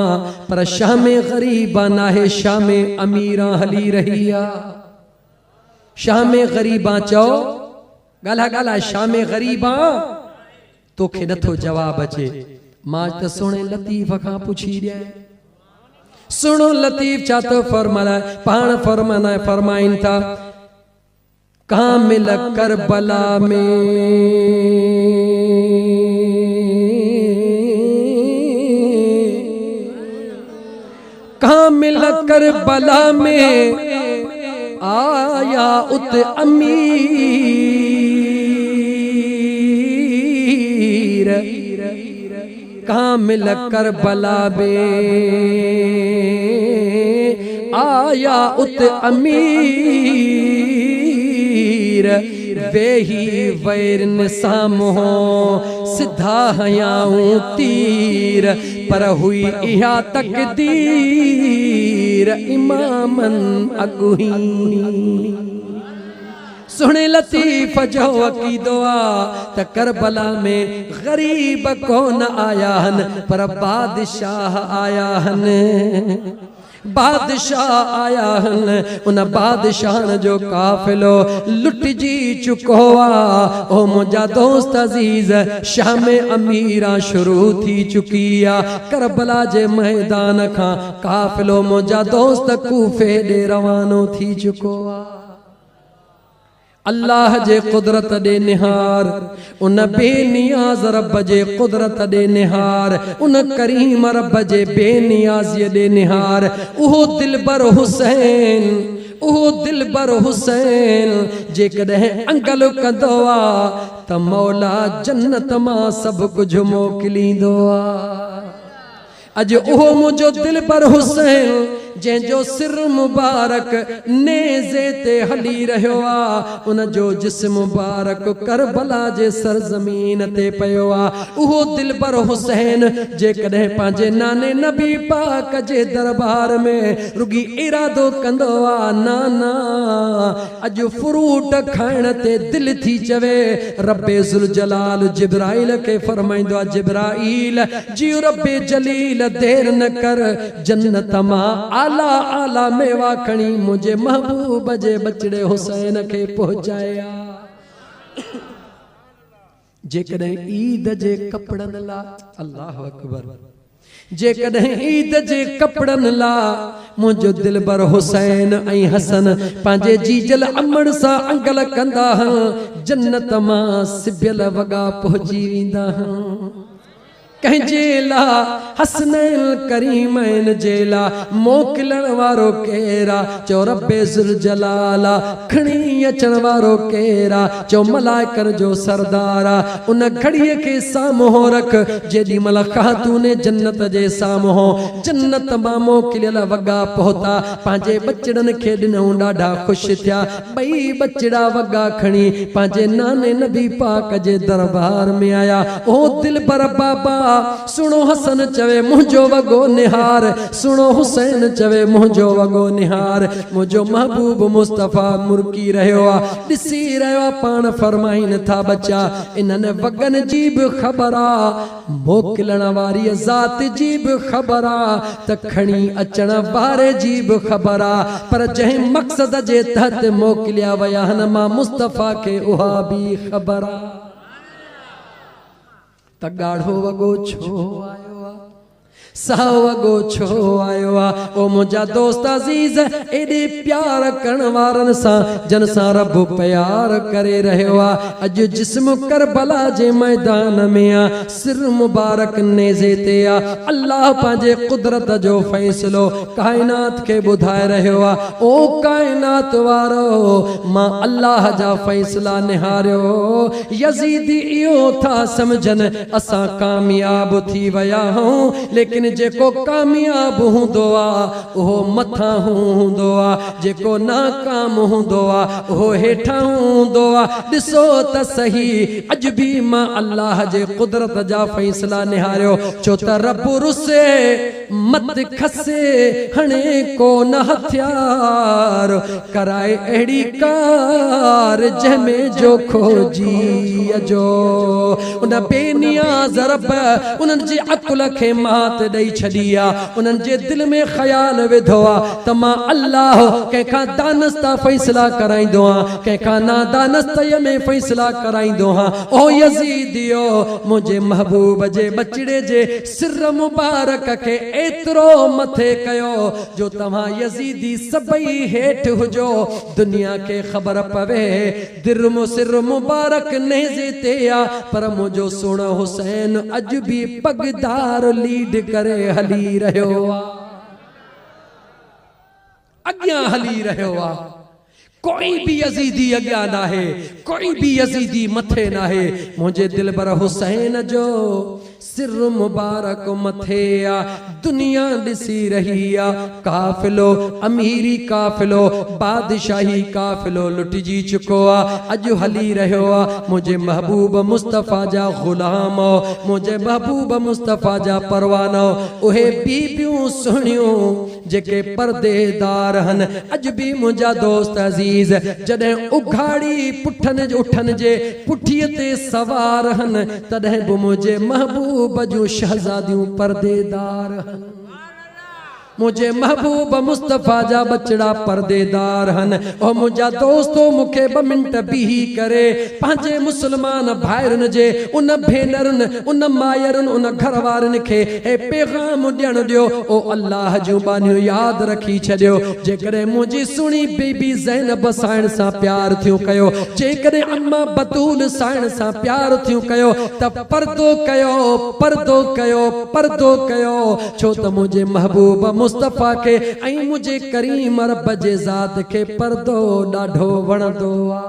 पर शामे ग़रीबा नाहे शामे अमीरा हली रही आहे शामे ग़रीबा चओ ॻाल्हा ॻाल्हा शामे ग़रीबा तोखे नथो जवाब अचे मां त सुणे लतीफ़ खां पुछी ॾियां सुनो लतीफ़ छा थो फरमाए पाण फरमाइनि था कामिल करबला में कामिल करबला में आया उत अमीर कामिल करबला में आया उत अमीर वेही वैरन सामो सिधा हयाऊं तीर पर हुई इहा तकदीर इमामन अगुही सुने लतीफ जो अकीदो आ त करबला में गरीब कौन आया हन पर बादशाह आया हन बादशाह आया हन उन बादशाह जो काफिलो लुटजी चुको आ ओ मुंहिंजा दोस्त अजीज शाम अमीरा शुरू थी चुकी आ करबला जे मैदान खां काफिलो मुंहिंजा दोस्त कूफे ॾे रवानो थी चुको आ अल्लाह जे कुदरत दे निहार उन बेनियाज रब जे कुदरत दे निहार उन करीम रब जे बेनियाज़ी दे निहार उहो दिलबर हुसैन जेकॾहिं अंगल कंदो आ त मौला जन्नत मां सब कुछ मोकिलींदो आ अज उहो मुझो दिलबर हुसैन जंहिंजो सिर मुबारक नेज़े ते हली रहियो आ, उन जो जिस्म मुबारक करबला जे सरज़मीन ते पियो आ। उहो दिलबर हुसैन जेकॾहिं पंहिंजे नाने नबी पाक जे दरबार में रुगी इरादो कंदो आ, नाना अॼु फ्रूट खाइण ते दिल थी चवे, रब्बे ज़ुल जलाल जिब्राइल के फरमाइंदो आ, जिब्राइल जी रब्बे जलील देर न कर, जन्नत मां आला आला मेवा खणी मुझे महबूब जे बचड़े हुसैन के पहुंचाया। जेकॾहिं ईद जे कपड़न ला, अल्लाह अकबर, जेकॾहिं ईद जे कपड़न ला मुझो दिलबर हुसैन ऐं हसन पंहिंजे जीजल अमड़ सां अंगल कंदा हं, जन्नत मां सिबियल वॻा पहुची वेंदा हं। कंहिंजे ला हसनैन करीमैन जे ला मोकिलण वारो केरा, चो रब्बे ज़ुल जलाला खणी अचण वारो केरा, चो मलाइकन जो सरदारा उन घड़ीअ खे साम्हूं रख जेॾी महिल ख़ातून जन्नत जे साम्हूं जन्नत मां मोकिलियल वॻा पहुता, पंहिंजे बचड़नि खे ॾिनऊं, ॾाढा ख़ुशि थिया। ॿई बचड़ा वॻा खणी पंहिंजे नाने नबी पाक जे दरबार में आया। ओ दिलबर बाबा सुनो, हसन चवे मुझो वॻो निहार, सुनो हुसैन चवे मुझो वॻो निहार, मुझो महबूब मुस्तफ़ा मुरकी रहियो आ, ॾिसी रहियो आ। पाण फरमाइन था बचा इन्हनि वॻनि जी बि ख़बर आ, मोकिलण वारी ज़ात जी बि ख़बर आ, त खणी अचण वारे जी बि ख़बर आ, पर जंहिं मक़सद जे तहत मोकिलिया विया आहिनि मां मुस्तफ़ा खे उहा बि ख़बर आ। त ॻाढ़ो वॻो छो आयो आ, साओ वॻो छो आयो आ? ओ मुंहिंजा दोस्त अज़ीज़, एॾे प्यार करण वारनि सां जन सां रब प्यार करे रहियो आ। अॼु जिस्म करबला जे मैदान में आ, सिर मुबारक नेज़े ते आ। अल्लाह पंहिंजे कुदरत जो फ़ैसिलो काइनात खे ॿुधाए रहियो आ। ओ काइनात वारो, मां अल्लाह जा फ़ैसला निहारियो, यज़ीदी इहो था समझनि असां कामयाब थी विया हूं, लेकिन जेको कामयाब हूंदो आ उहो मथां हूंदो आ, जेको नाकाम हूंदो आ उहो हेठां हूंदो आ। ॾिसो त सही, अॼु बि मां अल्लाह जे कुदरत जा फ़ैसला निहारियो, छो त रब रुसे मत खसे हणे को न हथियार, कराए अहिड़ी कार जंहिंमें जो खोजी अजो। उन बेनियाज़ रब उन्हनि जी अकुल खे मात ॾेई छॾी आ, उन्हनि जे दिल में ख़्याल विधो आ त मां अल्लाह कंहिंखां दानस्ता फ़ैसला कराईंदो आहियां, कंहिंखां नादानस्तीअ में फ़ैसला कराईंदो आहियां। ओ यज़ीदियो, मुंहिंजे महबूब जे बचड़े जे सिर मुबारक खे एतिरो मथे कयो जो तव्हां यज़ीदी सभई हेठि हुजो, दुनिया खे ख़बर पवे सिर मुबारक नेज़े ते आ, पर मुंहिंजो सुहिणो हुसैन अॼु बि पगदार लीड करे हली रहियो आ, अॻियां हली रहियो आ। कोई भी यज़ीदी अॻियां नाहे, कोई भी यज़ीदी मथे नाहे। मुंहिंजे दिलबर हुसैन जो सिर मुबारक मथे आ, दुनिया ॾिसी रही आ। काफ़िलो अमीरी काफ़िलो बादशाही काफ़िलो लुटिजी चुको आ, अॼु हली रहियो आ। मुंहिंजे महबूब मुस्तफ़ा जा ग़ुलाम, मुंहिंजे महबूब मुस्तफ़ा जा परवाना, उहे बीबियूं सुहिणियूं जेके परदेदार हन, अॼु बि मुंहिंजा दोस्त अज़ीज़ जॾहिं उघाड़ी उठन जे पुठीअ ते सवार हन, तॾहिं बि मुंहिंजे महबूब जूं शहज़ादियूं परदेदार हन। मुझे महबूब मुस्तफ़ा जा बचड़ा परदेदार हन। ओ मुझा दोस्तों, मुखे 2 मिनट बीही करे पंहिंजे मुसलमान भाइरन जे उन भेनरन, उन मायरन, उन घरवारन खे ए पैगाम ॾियण ॾियो। ओ अल्लाह जूं बानियूं याद रखी छॾियो। जेकॾहिं मुंहिंजी सुणी बीबी ज़ैनब साइण सां प्यार थियूं कयो, जेकॾहिं अम्मा बतूल साइण सां प्यार थियूं कयो, त पर्दो कयो, पर्दो कयो, पर्दो कयो, छो त मुंहिंजे महबूब मुस्तफ़ा के ऐं मुझे करीम रब जे ज़ात के पर्दो ॾाढो वणंदो आ।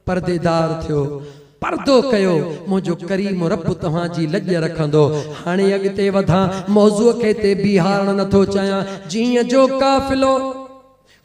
पर्देदार थियो। पर्दो कयो मुझो करीम रब तव्हां जी लज रखंदो। हाणे अॻिते वधा मौज़ूअ खे ते बिहारण नथो चाहियां। जीअं जो काफ़िलो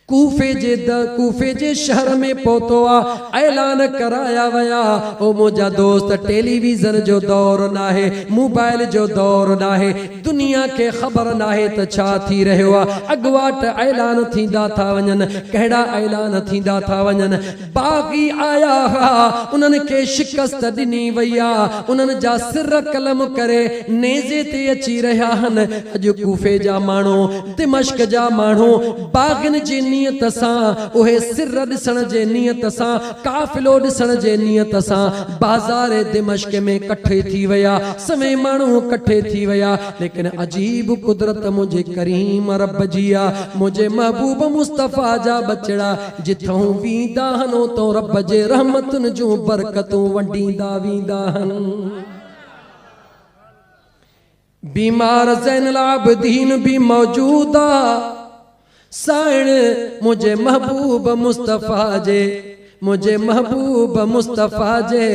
कूफे जे शहर में पहुतो आ, ऐलान कराया वया ओ मुझा दोस्त टेलीविजन जो दौर नाहे, मोबाइल जो दौर नाहे, दुनिया के खबर नाहे त छा थी रहियो आ। अगवाट ऐलान थींदा था वञन, कहिड़ा ऐलान थींदा था वञन। बागी आया हा, उन्हनि खे शिकस्त ॾिनी वई आ, उन्हनि जा सिर कलम करे नेज़े ते अची रहिया आहिनि। अॼु कूफे जा माण्हू, दिमश्क जा माण्हू बागिन जी नियत सां, उहे सिर ॾिसण जे नियत सां, काफ़िलो ॾिसण जे नियत सां बाज़ार दिमश्क में कठे थी वया, सभई माण्हू कठे थी वया। लेकिन अजीब कुदरत मुझे करीम रब जी आ, मुझे महबूब मुस्तफ़ा जा बचड़ा जिथों वींदा हनो तो रब जे रहमतुन जूं बरकतूं वंडींदा वींदा हन। बीमार ज़ैनुल आबिदीन भी मौजूदा, साइण मुझे महबूब मुस्तफ़ा जे, मुझे महबूब मुस्तफ़ा जे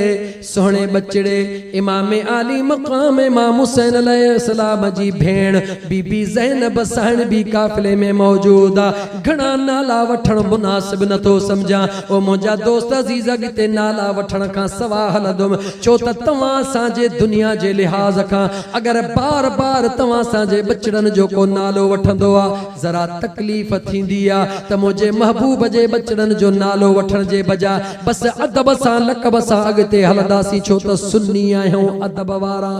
सोहणे बचड़े इमाम आली मक़ाम इमाम हुसैन अलैहिस्सलाम जी भेण बीबी ज़ैनब साइण भी काफ़िले में मौजूद आ। घणा नाला वठण मुनासिब नथो समझा। ओ मुझा दोस्त अज़ीज़ अॻिते नाला वठण खां सवा हलंदुमि, छो त तव्हां असांजे दुनिया जे लिहाज़ खां अगर बार बार तव्हां असांजे बचड़नि जो को नालो वठंदो आ, ज़रा तकलीफ़ थींदी आ त मुझे महबूब जे बचड़नि जो नालो वठण जे बस अदब सां लकब सां अॻिते हलंदासीं, छो त सुन्नी आहियूं अदब वारा।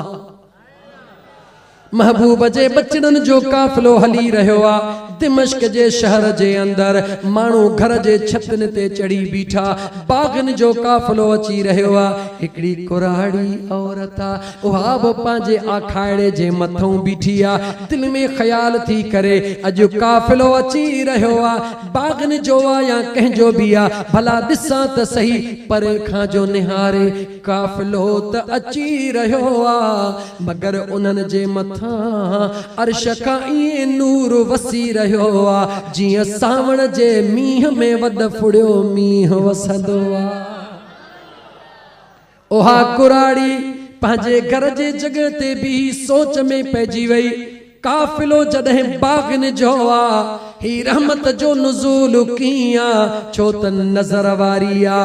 महबूब जे बचड़नि जो काफ़िलो हली रहियो आ। दिमश्क जे शहर जे अंदर माण्हू घर जे छतनि ते चढ़ी बीठा, बागन जो काफ़िलो अची रहियो आ। हिकड़ी कुराड़ी औरत आ, उहा बि पंहिंजे आखाड़े जे मथों बीठी आ। दिल में ख्याल थी करे अॼु काफ़िलो अची रहियो आ, बागन जो आ या कंहिंजो बि आ, भला ॾिसां त सही परे खां जो निहारे काफ़िलो त अची रहियो आ, मगर उन्हनि जे मथां अर्श खां ईअं नूर वसी रहियो आ जीअं सावण जे मींहं में वध फुड़ियो मींहं वसंदो आ। ओहा कुराड़ी पंहिंजे घर जे जॻह ते भी सोच में पइजी वई। काफ़िलो जॾहिं बागन जो आ, ही रहमत जो नुज़ूल कीअं आ, छो त नज़र वारी आ,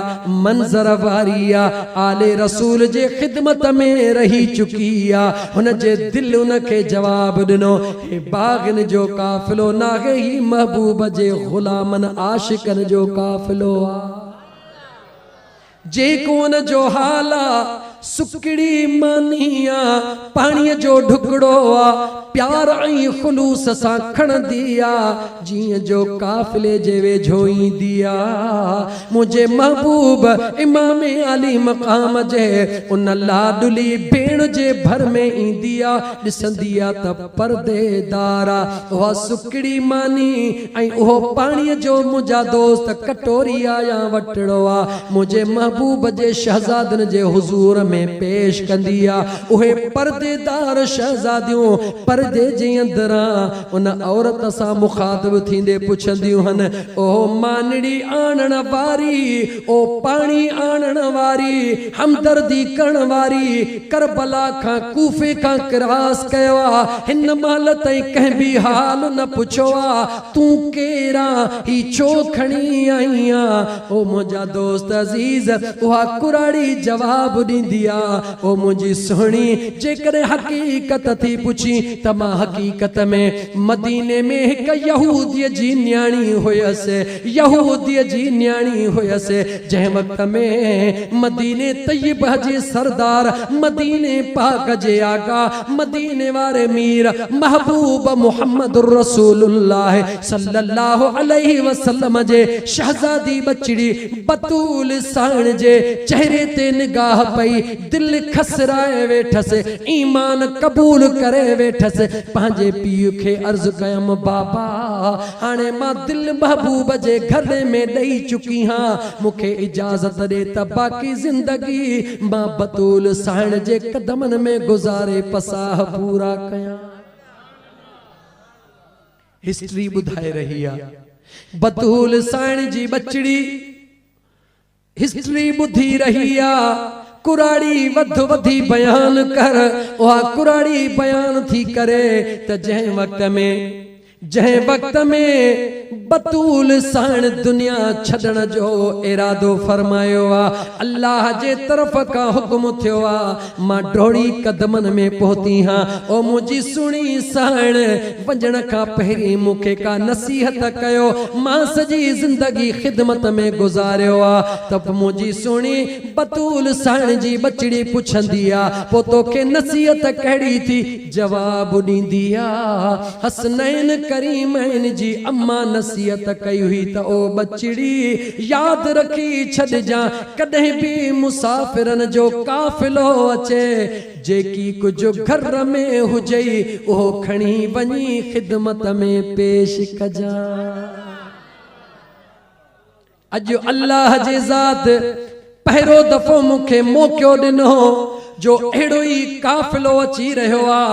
मंज़र वारी आ, आले रसूल जे ख़िदमत में रही चुकी आ। हुन जे दिल उन खे जवाब ॾिनो, हे बागन जो काफ़िलो नाहे, ही महबूब जे ग़ुलामन आशिकन जो काफ़िलो आ। जेको उन जो हाल आ, सुकड़ी मानिया पानी जो ढुकड़ो आ, प्यार ऐं खुलूस सां खणंदी आ, जीअं जो काफ़िले जे वेझो ईंदी आ। मुझे महबूब इमाम आली मक़ाम जे उन लाडली भेण जे भर में ईंदी आ, ॾिसंदी आ त परदेदार आ। उहा सुकड़ी मानी ऐं उहो पाणीअ जो मुंहिंजा दोस्त कटोरी आ या वटड़ो आ, मुझे महबूब जे शहज़ादनि जे हुज़ूर में पेश कंदी आ। उहे परदेदार शहज़ादियूं पर्दे जे अंदरां उन औरत सां मुखातिब थींदे पुछंदियूं हन, ओ मानड़ी आणण वारी, ओ पाणी आणण वारी, हमदर्दी करण वारी, करबला खां कूफे खां क्रॉस कयो आ, हिन महिल ताईं कंहिं बि हाल न पुछो आ, तूं केरा, ही छो खणी आई आ। ओ मुंहिंजा दोस्त अज़ीज़, उहा कुराड़ी जवाब ॾींदी आ, ओ मुंहिंजी सुहिणी, जेकॾहिं हक़ीक़त थी पुछी त मां हक़ीक़त में मदीने में हिक यहूदीअ जी न्याणी हुयसि, यहूदीअ जी न्याणी हुयसि, जंहिं वक़्त में मदीने तय्यबा जे सरदार, मदीने पाक जे आका, मदीने वारे मीर महबूब मुहम्मद रसूलुल्लाह सल्लल्लाहु अलैहि वसल्लम जे शहजादी बचड़ी बतूल साण जे चेहरे ते निगाह पई, दिल खसराए वेठस, ईमान कबूल करे वेठस, पंहिंजे पीउ खे अर्ज कयम, बाबा हाणे मां दिल महबूब जे घर में ॾेई चुकी हां, मूंखे इजाज़त ॾे त बाक़ी ज़िंदगी मां बतूल साण जे कदमनि में गुज़ारे पसाह पूरा कयां। हिस्ट्री ॿुधाए रही आहे, बतूल साण जी बचड़ी हिस्ट्री ॿुधी रही आ, कुराड़ी वधु वधी बयान कर उहा कुराड़ी बयान थी करे त जंहिं वक्त में बतूल साण दुनिया छॾण जो इरादो फरमायो आ अल्लाह जे तरफ़ का हुक्म थियो आ मां डोड़ी कदमन में पहुती हां ओ मुंहिंजी सुणी साण वञण खां पहिरीं मूंखे का नसीहत कयो मां सॼी ज़िंदगी ख़िदमत में गुज़ारियो आ त मुंहिंजी सुणी बतूल साण जी बचड़ी पुछंदी आ पोइ तोखे नसीहत कहिड़ी थी जवाब ॾींदी आ हसनैन करीमैन जी अम्मा नसीहत कई हुई त ओ बचड़ी याद रखी छॾजां कॾहिं बि मुसाफ़िरन जो काफ़िलो अचे जेकी कुझु घर में हुजे उहो खणी वञी ख़िदमत में पेश कजां। अॼु अल्लाह जे ज़ात पहिरियों दफ़ो मूंखे मौक़ो ॾिनो जो अहिड़ो ई काफ़िलो अची रहियो आ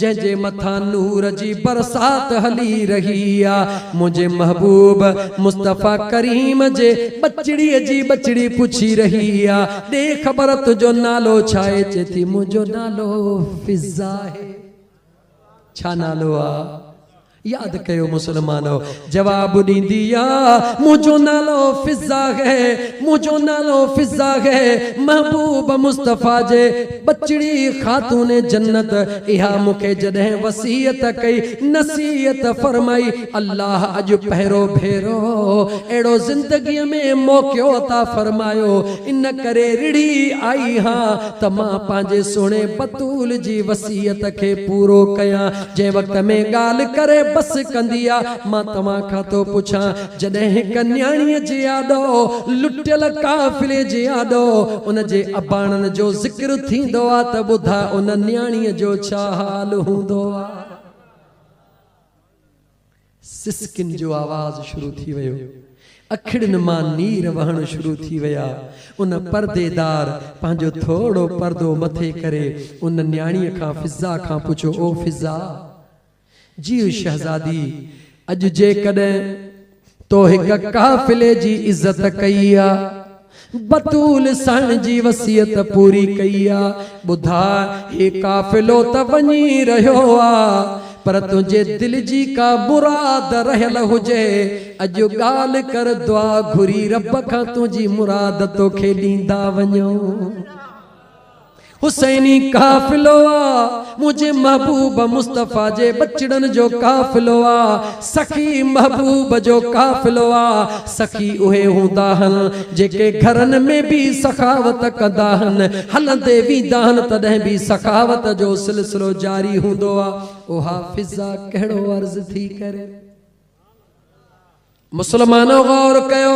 जंहिंजे मथां नूर जी बरसात हली रही आ मुंहिंजे महबूब मुस्तफ़ा करीम जे बचड़ीअ जी बचड़ी पुछी रही आ ॾे ख़बर तुंहिंजो नालो छा आहे चए थी मुंहिंजो नालो फिज़ा आहे। छा नालो आ याद कयो मुसलमानो जवाब ॾींदी आ मुंहिंजो नालो फिज़ा है मुंहिंजो नालो फिज़ा है महबूब मुस्तफ़ा जे बचड़ी खातून जन्नत इहा मूंखे जॾहिं वसीयत कई नसीहत फरमाई अल्लाह अॼु पहिरों भेरो अहिड़ो ज़िंदगीअ में मौक़ो अता फरमायो इन करे रिड़ी आई हां त मां पंहिंजे सुहिणे बतूल जी वसीयत खे पूरो कयां जंहिं वक़्त में ॻाल्हि करे बस कंदी आ मां तव्हां खां तो पुछां जॾहिं हिक न्याणीअ जे आॾो लुटियल काफ़िले जे आॾो उन जे अबाणन जो ज़िक्र थींदो आ त ॿुधा उन न्याणीअ जो छा हाल हूंदो आ। सिसकिन जो आवाज़ शुरू थी वियो अखिड़िन मां नीर वहण शुरू थी विया उन पर्देदार पंहिंजो थोड़ो पर्दो मथे करे उन न्याणीअ खां फिज़ा खां पुछो ओ फिज़ा जी शहजादी अज जे कॾहिं तो हिक काफ़िले जी इज्जत कई आ बतूल साण जी वसीयत पूरी कई आ ॿुधा हे काफ़िलो त वञी रहियो आ पर तुंहिंजे दिल जी का मुराद रहियल हुजे अॼु ॻाल्हि कर दुआ घुरी रब खां तुंहिंजी मुराद तोखे ॾींदा वञो। हुसैनी काफ़िलो आ मुझे महबूब मुस्तफ़ा जे बचड़न जो काफ़िलो आ सखी महबूब जो काफ़िलो आ सखी उहे हूंदा हन जेके घरन में भी सखावत कंदा हन हलंदे वेंदा हन तॾहिं भी सखावत जो सिलसिलो जारी हूंदो आ। ओहा फिज़ा कहिड़ो अर्ज़ थी करे मुसलमानो गौर कयो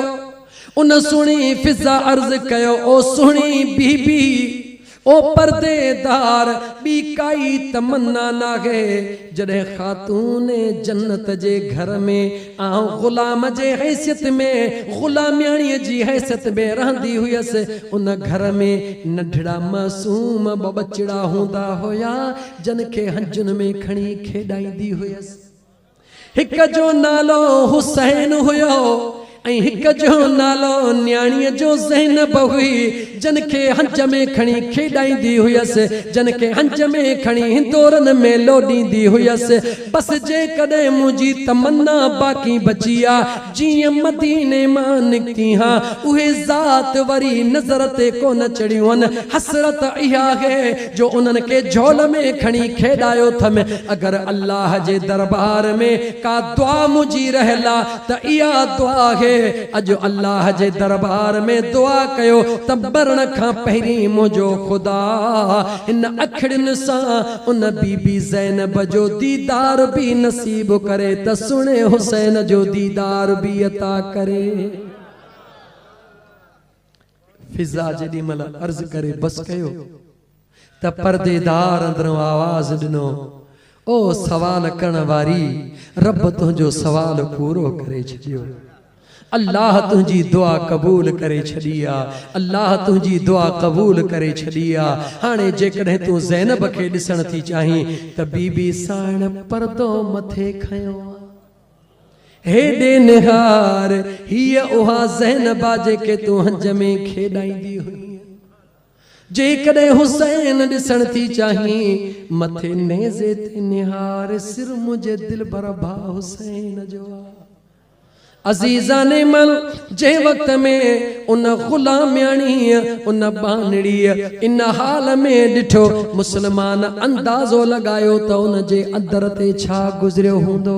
उन सुणी फिज़ा अर्ज़ कयो ओ सुणी बीबी ओ पर्देदार बी काई तमन्ना नाहे जॾहिं खातून जन्नत जे घर में आऊं गुलाम जे हैसियत में गुलामियाणीअ जी हैसियत में रहंदी हुयसि उन घर में नंढड़ा मासूम बचड़ा हूंदा हुया जन खे हंजुन में खणी खेॾाईंदी हुयसि हिक जो नालो हुसैन हुयो ऐं हिक जो नालो न्याणीअ जो ज़ैनब हुई जन खे हंज में खणी खेॾाईंदी हुयसि जन खे हंज में खणी हिंदोरन में लोॾींदी हुयसि बस जे कॾहिं मुंहिंजी तमन्ना बाक़ी बची आ जीअं मदीने मां निकिती हां उहे ज़ात वरी नज़र ते कोन चढ़ियूं आहिनि हसरत इहा है जो उन्हनि खे झोल में खणी खेॾायो अथमि अगरि अल्लाह जे दरबार में का दुआ मुंहिंजी रहियल आ त इहा दुआ है अज अल्लाह जे दरबार में दुआ कयो त मरण खां पहिरीं मुंहिंजो खुदा इन अखड़िन सां उन बीबी ज़ैनब जो दीदार भी नसीब करे त सुणे हुसैन जो दीदार भी अता करे। फिज़ा जेॾी महिल अर्ज़ करे बस कयो त पर्देदार अंदरों आवाज़ ॾिनो ओ सवाल करण वारी रब तुंहिंजो सवाल पूरो करे छॾियो अल्लाह तुझी दुआ कबूल करे छड़ी आ अल्लाह तुझी दुआ कबूल करे छड़ी आ हाणे जेकॾहिं तू ज़ैनब खे ॾिसण थी चाहीं त बीबी साण पर्दो मथे खयो हेॾे निहार हीअ उहा ज़ैनबा जेके तू हंज में खेॾाईंदी हुई जेकॾहिं हुसैन ॾिसण थी चाही मथे नेज़े ते निहार सिर मुझे दिल भर भा हुसैन जो अज़ीज़ाने मल जे वक्त में उन गुलामियाणी उन बानड़ी इन हाल में ॾिठो मुसलमान अंदाज़ो लगायो त उन जे अंदर ते छा गुज़रियो हूंदो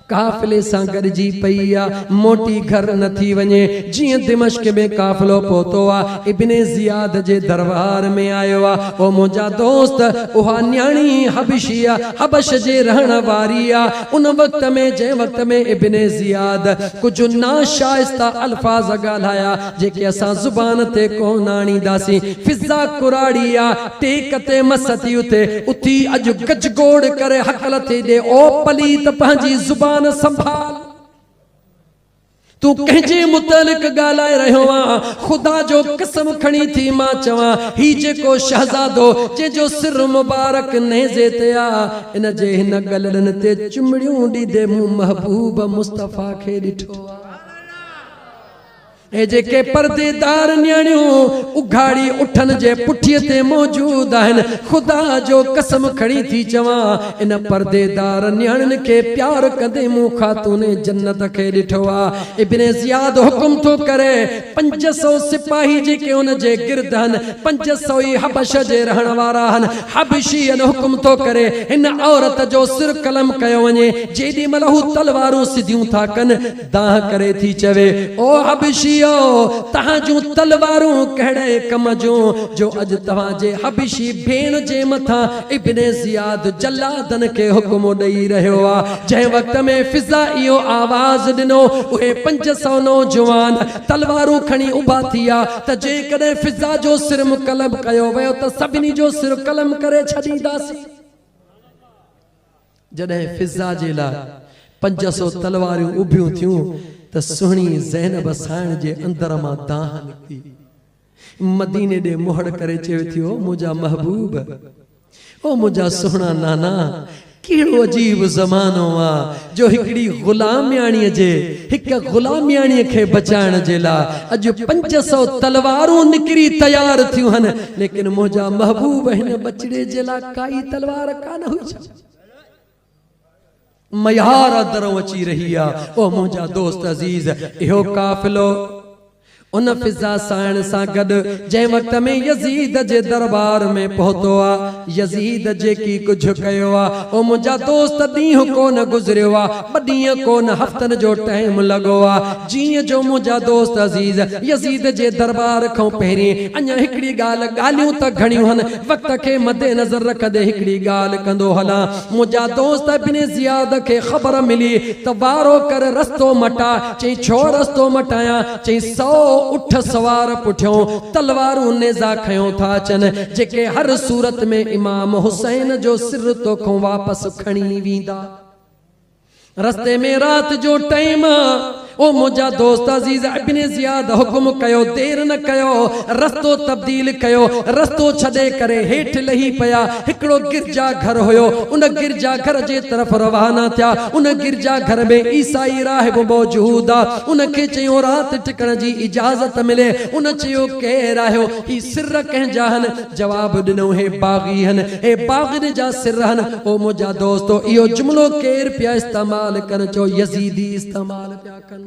काफ़िले सां गॾिजी पई आहे मोटी घर न थी वञे जीअं दिमश्क में काफ़िलो पहुतो आहे इब्ने ज़ियाद जे दरबार में आयो आहे ओ मुंहिंजा दोस्त उहा न्याणी हबशी आहे हबश जे रहण वारी आहे उन वक्त में जंहिं वक्त में इब्ने ज़ियाद कुझु नाशाइस्ता अल्फाज़ ॻाल्हाया जेके असां ज़ुबान ते कोन आणींदासीं फिज़ा कुराड़ी आहे टेक ते मस थी उथी अॼु गजगोड़ करे हकल थी ॾे ओ पलीत पंहिंजी ज़ुबान संभाल तू कंहिंजे मुतलिक ॻाल्हाए रहियो आ खुदा जो कसम खणी थी मां चवां ही जेको शहज़ादो जंहिंजो सिर मुबारक नेज़े ते आ इन जे हिन गलनि ते चुमड़ियूं ॾींदे मूं महबूब मुस्तफ़ा खे ॾिठो आ ए जेके पर्देदार न्याणियूं उघाड़ी उठन जे पुठीअ ते मौजूद आहिनि खुदा जो कसम खणी थी चवां इन पर्देदार न्याणियुनि खे प्यार कंदे मूं ख़ातून जन्नत खे ॾिठो आहे इब्ने ज़ियाद हुकुम थो करे 500 सिपाही जेके उन जे गिर्द आहिनि 500 ई हबश जे रहण वारा आहिनि हबशी हुकुम थो करे हिन औरत जो सिर कलम कयो वञे जेॾी महिल हू तलवारूं सिधियूं था कनि दाह करे थी चवे ओ हबशी तहां जूं तलवारूं कहिड़े कम जूं जो अॼु तव्हां जे हबशी भेण जे मथां इब्ने ज़ियाद जल्लादन खे हुकुम ॾेई रहियो आहे जंहिं वक्त में फिज़ा इहो आवाज़ ॾिनो उहे 500 नौजवान तलवारूं खणी उभा थिया त जेकॾहिं फिज़ा जो सिर मुकलम कयो वियो त सभिनी जो सिर कलम करे छॾींदासीं जॾहिं फिज़ा जे लाइ 500 तलवारूं उभियूं थियूं त सुहिणी ज़ैनब साइण जे अंदर मां दाह निकिती मदीने ॾे मुहड़ करे चयो थियो मुंहिंजा महबूब ओ मुंहिंजा सुहिणा नाना कहिड़ो अजीब ज़मानो आहे जो हिकिड़ी गुलामियाणीअ जे हिक गुलामियाणीअ खे बचाइण जे लाइ अॼु 500 तलवारूं निकिरी तयार थियूं आहिनि लेकिन मुंहिंजा महबूब हिन बचड़े जे लाइ काई तलवार कान हुई मयार दरों अची रही आ ओ मुंहिंजा दोस्त अजीज इहो काफ़िलो उन फिज़ा साइण सां गॾु जंहिं वक्त में यज़ीद जे दरबार में पहुतो आ यज़ीद जेकी कुझु कयो आ ओ मुंहिंजा दोस्त ॾींहुं कोन गुज़रियो आ ॿ ॾींहं कोन हफ़्तनि जो टाइम लॻो आ जीअं जो मुंहिंजा दोस्त अजीज यज़ीद जे दरबार खां पहिरीं अञा हिकिड़ी ॻाल्हियूं त घणियूं आहिनि वक़्त खे मदे नज़र रखंदे हिकिड़ी ॻाल्हि कंदो हलां मुंहिंजा दोस्त इब्ने ज़ियाद खे ख़बर मिली त वारो कर रस्तो मटा चई छो रस्तो मटायां चई 100 उठ सवार पुठियों तलवारूं नेज़ा खयों था अचनि जेके हर सूरत में इमाम हुसैन जो सिर तोखों वापस खणी वेंदा रस्ते में रात जो टाइम ओ मुंहिंजा दोस्त अजीज इब्ने ज़ियाद हुकुम कयो देर न कयो रस्तो तब्दील कयो रस्तो छॾे करे हेठि लही पिया हिकिड़ो गिरजा घर हुयो उन गिरजा घर जे तरफ़ रवाना थिया उन गिरजा घर में ईसाई राहिब मौजूद आहे उनखे चयो राति टिकण जी इजाज़त मिले उन चयो केरु आहियो ही सिर कंहिंजा आहिनि जवाब ॾिनो हे बाग़ी आहिनि हे बाग़नि जा सिर आहिनि ओ मुंहिंजा दोस्तो इहो जुमिलो केरु पिया इस्तेमाल कनि चयो यज़ीदी इस्तेमाल पिया कनि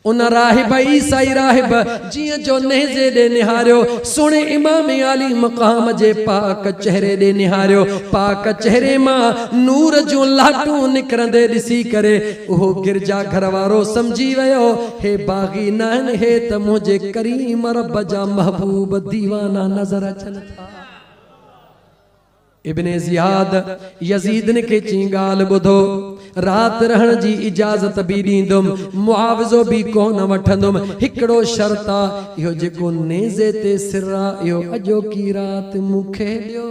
उन राहिब ईसाई राहिब जियां जो नेज़े ॾे निहारियो सुणे इमाम आली मक़ाम जे पाक चेहरे ॾे निहारियो पाक चेहरे मां नूर जूं लाटूं निकिरंदे ॾिसी करे उहो गिरजा घर वारो समझी वियो हे बाग़ी न आहिनि हे त मुंहिंजे करीम रब जा महबूब दीवाना नज़र अचनि था इब्ने ज़ियाद यज़ीद ने के चई ॻाल्हि ॿुधो रात रहण जी इजाज़त भी ॾींदुमि मुआवज़ो भी कोन वठंदुमि हिकिड़ो शर्त आहे इहो जेको नेज़े ते सिर आहे इहो अॼोकी रात मूंखे ॾियो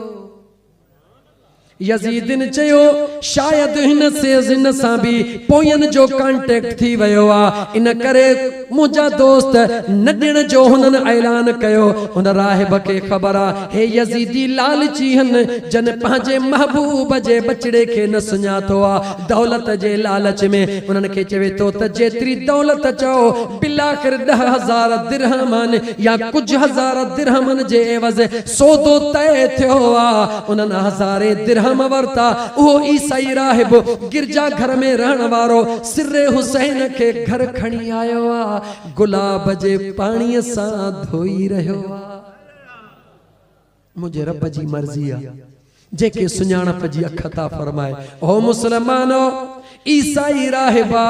यजीदिन चयो शायद हिन सेज़िन सां भी पोयन जो कांटेक्ट थी वयो आ, इन करे मुंहिंजा दोस्त न ॾियण जो हुननि ऐलान कयो। हुन राहिब खे ख़बर आ हे यजीदी लालची हन, जन पंहिंजे महबूब जे बचड़े खे न सुञातो आ, दौलत जे लालच में उन्हनि खे चवे तो त जेतिरी दौलत चओ बिलाखिर 10,000 दिरहमन या कुछ हज़ार दिरहमन जे एवज़ सौदो तय थियो आ। उन्हनि 1000 दिरहम वरता। उहो ईसाई राहिब गिरजा घर में रहण वारो सिर्रे हुसैन के घर खणी आयो आ, गुलाब जे पाणीअ सां धोई रहियो आ। मुझे रब जी मर्जी आ जेके सुञाणप जी अख ता फरमाए। ओ मुसलमानो ईसाई राहिबा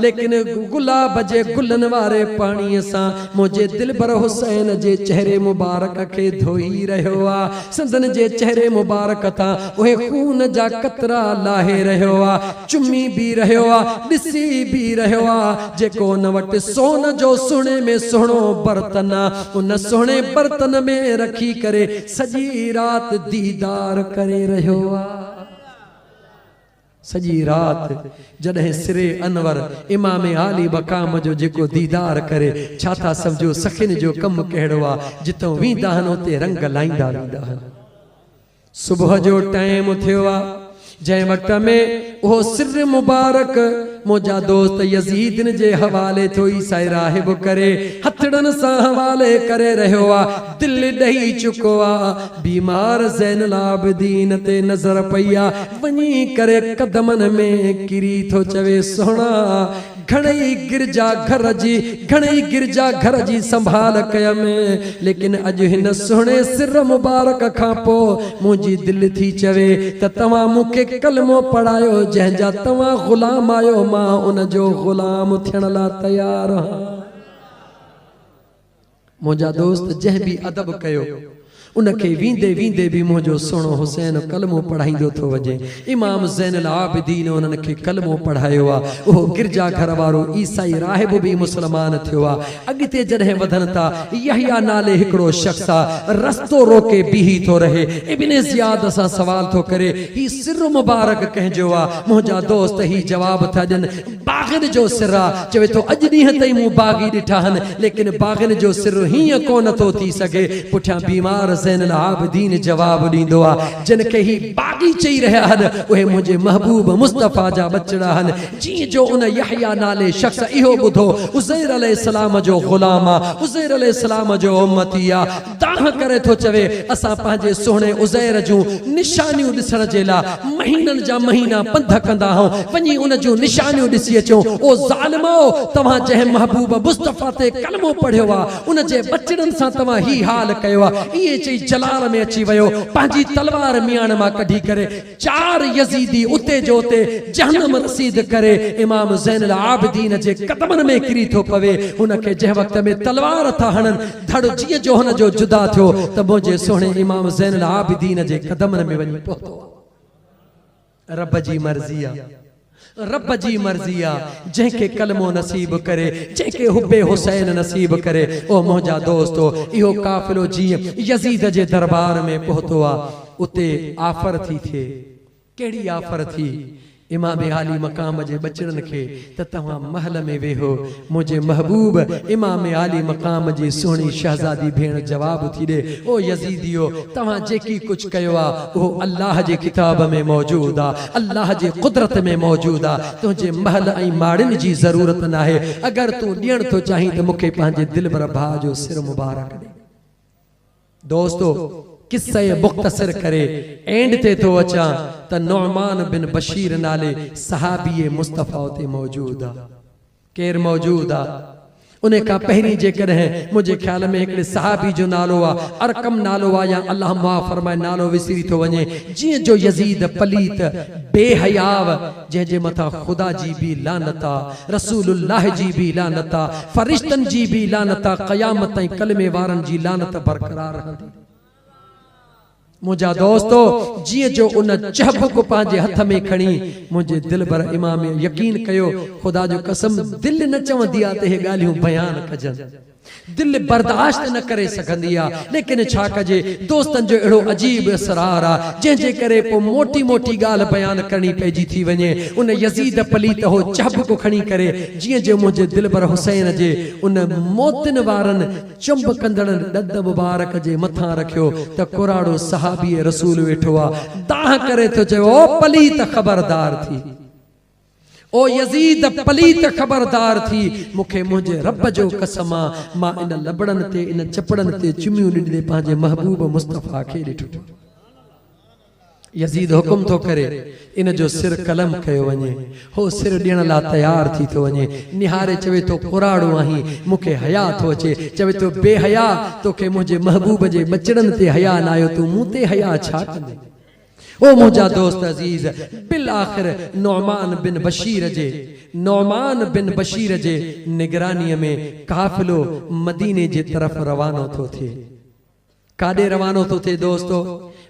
लेकिन गुलाब जे गुलन वारे पाणीअ सां मुझे दिलबर हुसैन जे चेहरे मुबारक के धोई रहियो आ। संदन जे चेहरे मुबारक तां उहे खून जा कतरा लाहे रहियो आ, चुमी भी रहियो आ, ॾिसी भी रहियो आ। जेको न वटि सोन जो सुहिणे में सुहिणो बर्तन आ, उन सुहिणे बर्तन में रखी करे सॼी रात दीदार करे रहियो आ। सजी रात जॾहिं सिरे अनवर इमाम आली मकाम जो जेको दीदार करे, छा था समझो सखिन जो कम कहिड़ो आ, जितो वींदा आहिनि उते रंग लाईंदा वेंदा आहिनि। सुबुह जो टाइम थियो आ, जंहिं वक़्त में उहो सिर मुबारक मुंहिंजा दोस्त यजीदन जे हवाले थो ईसाई राहिब करे हथड़न सां हवाले करे रहियो आ। दिल ॾही चुको आ, बीमार ज़ैनुल आबिदीन ते नज़र पई आ, वञी करे कदमनि में किरी थो चवे सोहणा घणई गिरजा घर जी संभाल कयम, लेकिन अॼु हिन सुहिणे सिर मुबारक खां पोइ मुंहिंजी दिल थी चवे त तव्हां मूंखे कलमो पढ़ायो, जंहिंजा तव्हां गुलाम आयो, मां उन जो गुलाम थियण लाइ तयार आहियां। मुंहिंजा दोस्त जंहिं भी अदब कयो उनके वींदे वींदे भी मुझो सुनो हुसैन कलमो पढ़ाईंदो थो वजे। इमाम ज़ैनुल आबिदीन उन्हनि खे कलमो पढ़ायो आ। उहो गिरजा घर वारो ईसाई राहिब भी मुसलमान थियो आ। अॻिते जॾहिं वधन था, यहया नाले हिकिड़ो शख्स आ, रस्तो रोके बीही थो रहे। इब्न ज़ियाद सां सवाल थो करे ही सिर मुबारक कंहिंजो आ? मुंहिंजा दोस्त ही जवाब था ॾियनि बाग़िन जो सिर आ। चवे थो अॼु ॾींहं ताईं मूं बाग़ी ॾिठा आहिनि, लेकिन बाग़िन जो सिर हीअं कोन थो थी सघे। पुठियां बीमार ज़ैनुल आबिदीन जवाब ॾींदो आ, जिन खे ही बाग़ी चई रहिया आहिनि उहे मुंहिंजे महबूब मुस्तफ़ा जा बचड़ा आहिनि। जीअं जो उन यहया नाले शख्स इहो ॿुधो उज़ैर अलैहिस्सलाम जो ग़ुलाम आ, उज़ैर अलैहिस्सलाम जो उम्मती आ, दाह करे थो चवे असां पंहिंजे सुहिणे उज़ैर जूं निशानियूं ॾिसण जे लाइ महीननि जा महीना पंध कंदा आहियूं, वञी उन जूं निशानियूं ॾिसी अचूं। ओ ज़ालिमो, तव्हां जंहिं महबूब मुस्तफ़ा ते कलमो पढ़ियो आ, उन जे बचड़नि सां तव्हां ही हाल कयो आ। इहे चई जलाल में अची वियो, पंहिंजी तलवार मियाण मां कढी करे 4 यजीदी उते जो उते जहन्नम रसीद करे इमाम ज़ैनुल आबिदीन जे कदमनि में किरी थो पवे। हुनखे जंहिं वक़्त में तलवार था हणनि, धड़ जीअं जो हुन जो जुदा थियो त मुंहिंजे सुहिणे इमाम ज़ैनुल आबिदीन जे कदमनि में वञी पहुतो। रब जी मर्ज़ी आ, रब जी मर्ज़ी आ, जंहिंखे कलमो नसीब करे, जंहिंखे हुब्बे हुसैन नसीब करे। ओ मुंहिंजा दोस्तो, इहो काफ़िलो जीअं यज़ीद जे दरबार में पहुतो आ, उते आफर थी थिए। कहिड़ी आफर थी? इमाम आली मकाम जे बचड़नि खे त तव्हां महल में वेहो। मुंहिंजे महबूब इमाम आली मकाम जी सुहिणी शहज़ादी भेण जवाब थी ॾे, ओ यज़ीदियो, तव्हां जेकी कुझु कयो आहे उहो अल्लाह जे किताब में मौजूद आहे, अल्लाह जे कुदरत में मौजूद आहे। तुंहिंजे महल ऐं माड़ियुनि जी ज़रूरत न आहे। अगरि तूं ॾियण थो चाहीं त मूंखे पंहिंजे दिलबर भाउ जो सिर मुबारक ॾे। दोस्तो, किस्से मुख्तसर करे एंड ते तो अचा त नुअमान बिन बशीर नाले सहाबी मुस्तफ़ा उते मौजूद आ। केर मौजूद आ? उन्हें का पहिरीं जेकॾहिं मुझे ख्याल में हिकिड़े सहाबी जो नालो आ, अरकम नालो आ, या अल्लाह माफ़ फरमाए नालो विसरी थो वञे। जीअं जो यज़ीद पलीत बेहयाव, जंहिंजे मथां ख़ुदा जी भी लानत आ, रसूलुल्लाह जी भी लानत आ, फरिश्तनि जी भी लानत आ, क़यामत ताईं कलमे वारनि जी लानत बरक़रार रहंदी। मुझा दोस्तो, जीअं जो उन चहब को पंहिंजे हथ में खणी मुंहिंजे दिलबर इमाम यकीन कयो, ख़ुदा जो कसम दिल न चवंदी आहे त हे ॻाल्हियूं बयान कजनि। दिल बर्दाश्त न करे सकंदी आ, लेकिन छा कजे दोस्तन जो एड़ो अजीब असरार आ जे करे पो मोटी मोटी गाल बयान करनी पेजी थी वने। उन यजीद पलीत हो चब को खणी करे जिए जे मुझे दिलबर हुसैन जे उन मोतिन वारन चंब कंदड़ दद मुबारक जे मथा रखियो त कुराड़ो सहाबी रसूल वेठो आ दाह करे तो जे ओ पलीत खबरदार थी, ओ यजीद पलीत खबरदार थी, मुखे मुझे रब जो कसमा मां इन लबड़न ते इन चपड़न ते चुमियूं ॾिनदे पंहिंजे महबूब मुस्तफा खे ॾिठो। यजीद हुकुम तो करे इन जो सिर कलम कयो वने, हो सिर ॾियण ला तैयार थी तो वने। निहारे चवे तो कुराड़ो आही, मुखे हया थो अचे, चवे तो बेहया तोखे मुझे महबूब जे बचड़न ते हया न आयो, तू मूं ते हया छा कंदे। ओ मुझा दोस्त अजीज, बिल आखिर नौमान बिन बशीर जे निगरानी में काफिलो मदीने जे तरफ रवानो थो थे। काडे रवानो थो थे दोस्तो?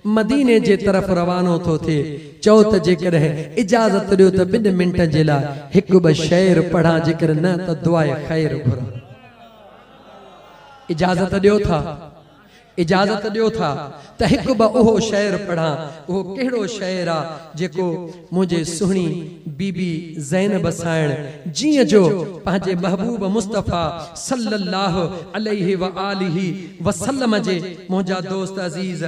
मदीने जे तरफ रवानो थो थे। चओ त जेकॾहिं इजाज़त ॾियो त 2 मिंट जे लाइ हिकु ॿ शेर पढ़ा, जेकर न त दुआए खैर घुरा। इजाज़त ॾियो था, इजाज़त ॾियो था त हिकु ॿ उहो शेर पढ़ा। उहो कहिड़ो शेर आ जेको मुझे सुहिणी बीबी ज़ैनब साइण जीअं जो पंहिंजे महबूब मुस्तफा सल्लल्लाहु अलैहि व आलिहि वसल्लम जे मुंहिंजा दोस्त अजीज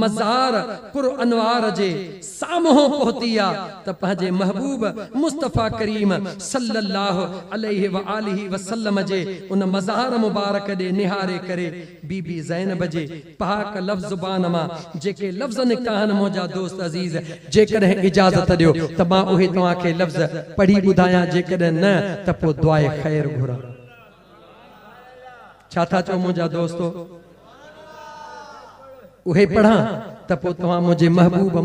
मज़ार पुर अनवार जे साम्हूं पहुती आ त पंहिंजे महबूब मुस्तफा करीम सल्लल्लाहु अलैहि व आलिहि वसल्लम जे उन मज़ार मुबारक ॾे निहारे करे बीबी ज़ैनब जे पाक लफ्ज़ ज़ुबान मां जेके लफ्ज़ निकता आहिनि मुंहिंजा दोस्त अजीज, जेकॾहिं इजाज़त ॾियो त मां उहे तव्हांखे लफ्ज़ पढ़ी ॿुधायां, जेकॾहिं न त पोइ दुआए खैर घुरा। छा था चओ मुंहिंजा दोस्तो? उहे पढ़ां त पोइ तव्हां मुंहिंजे महबूब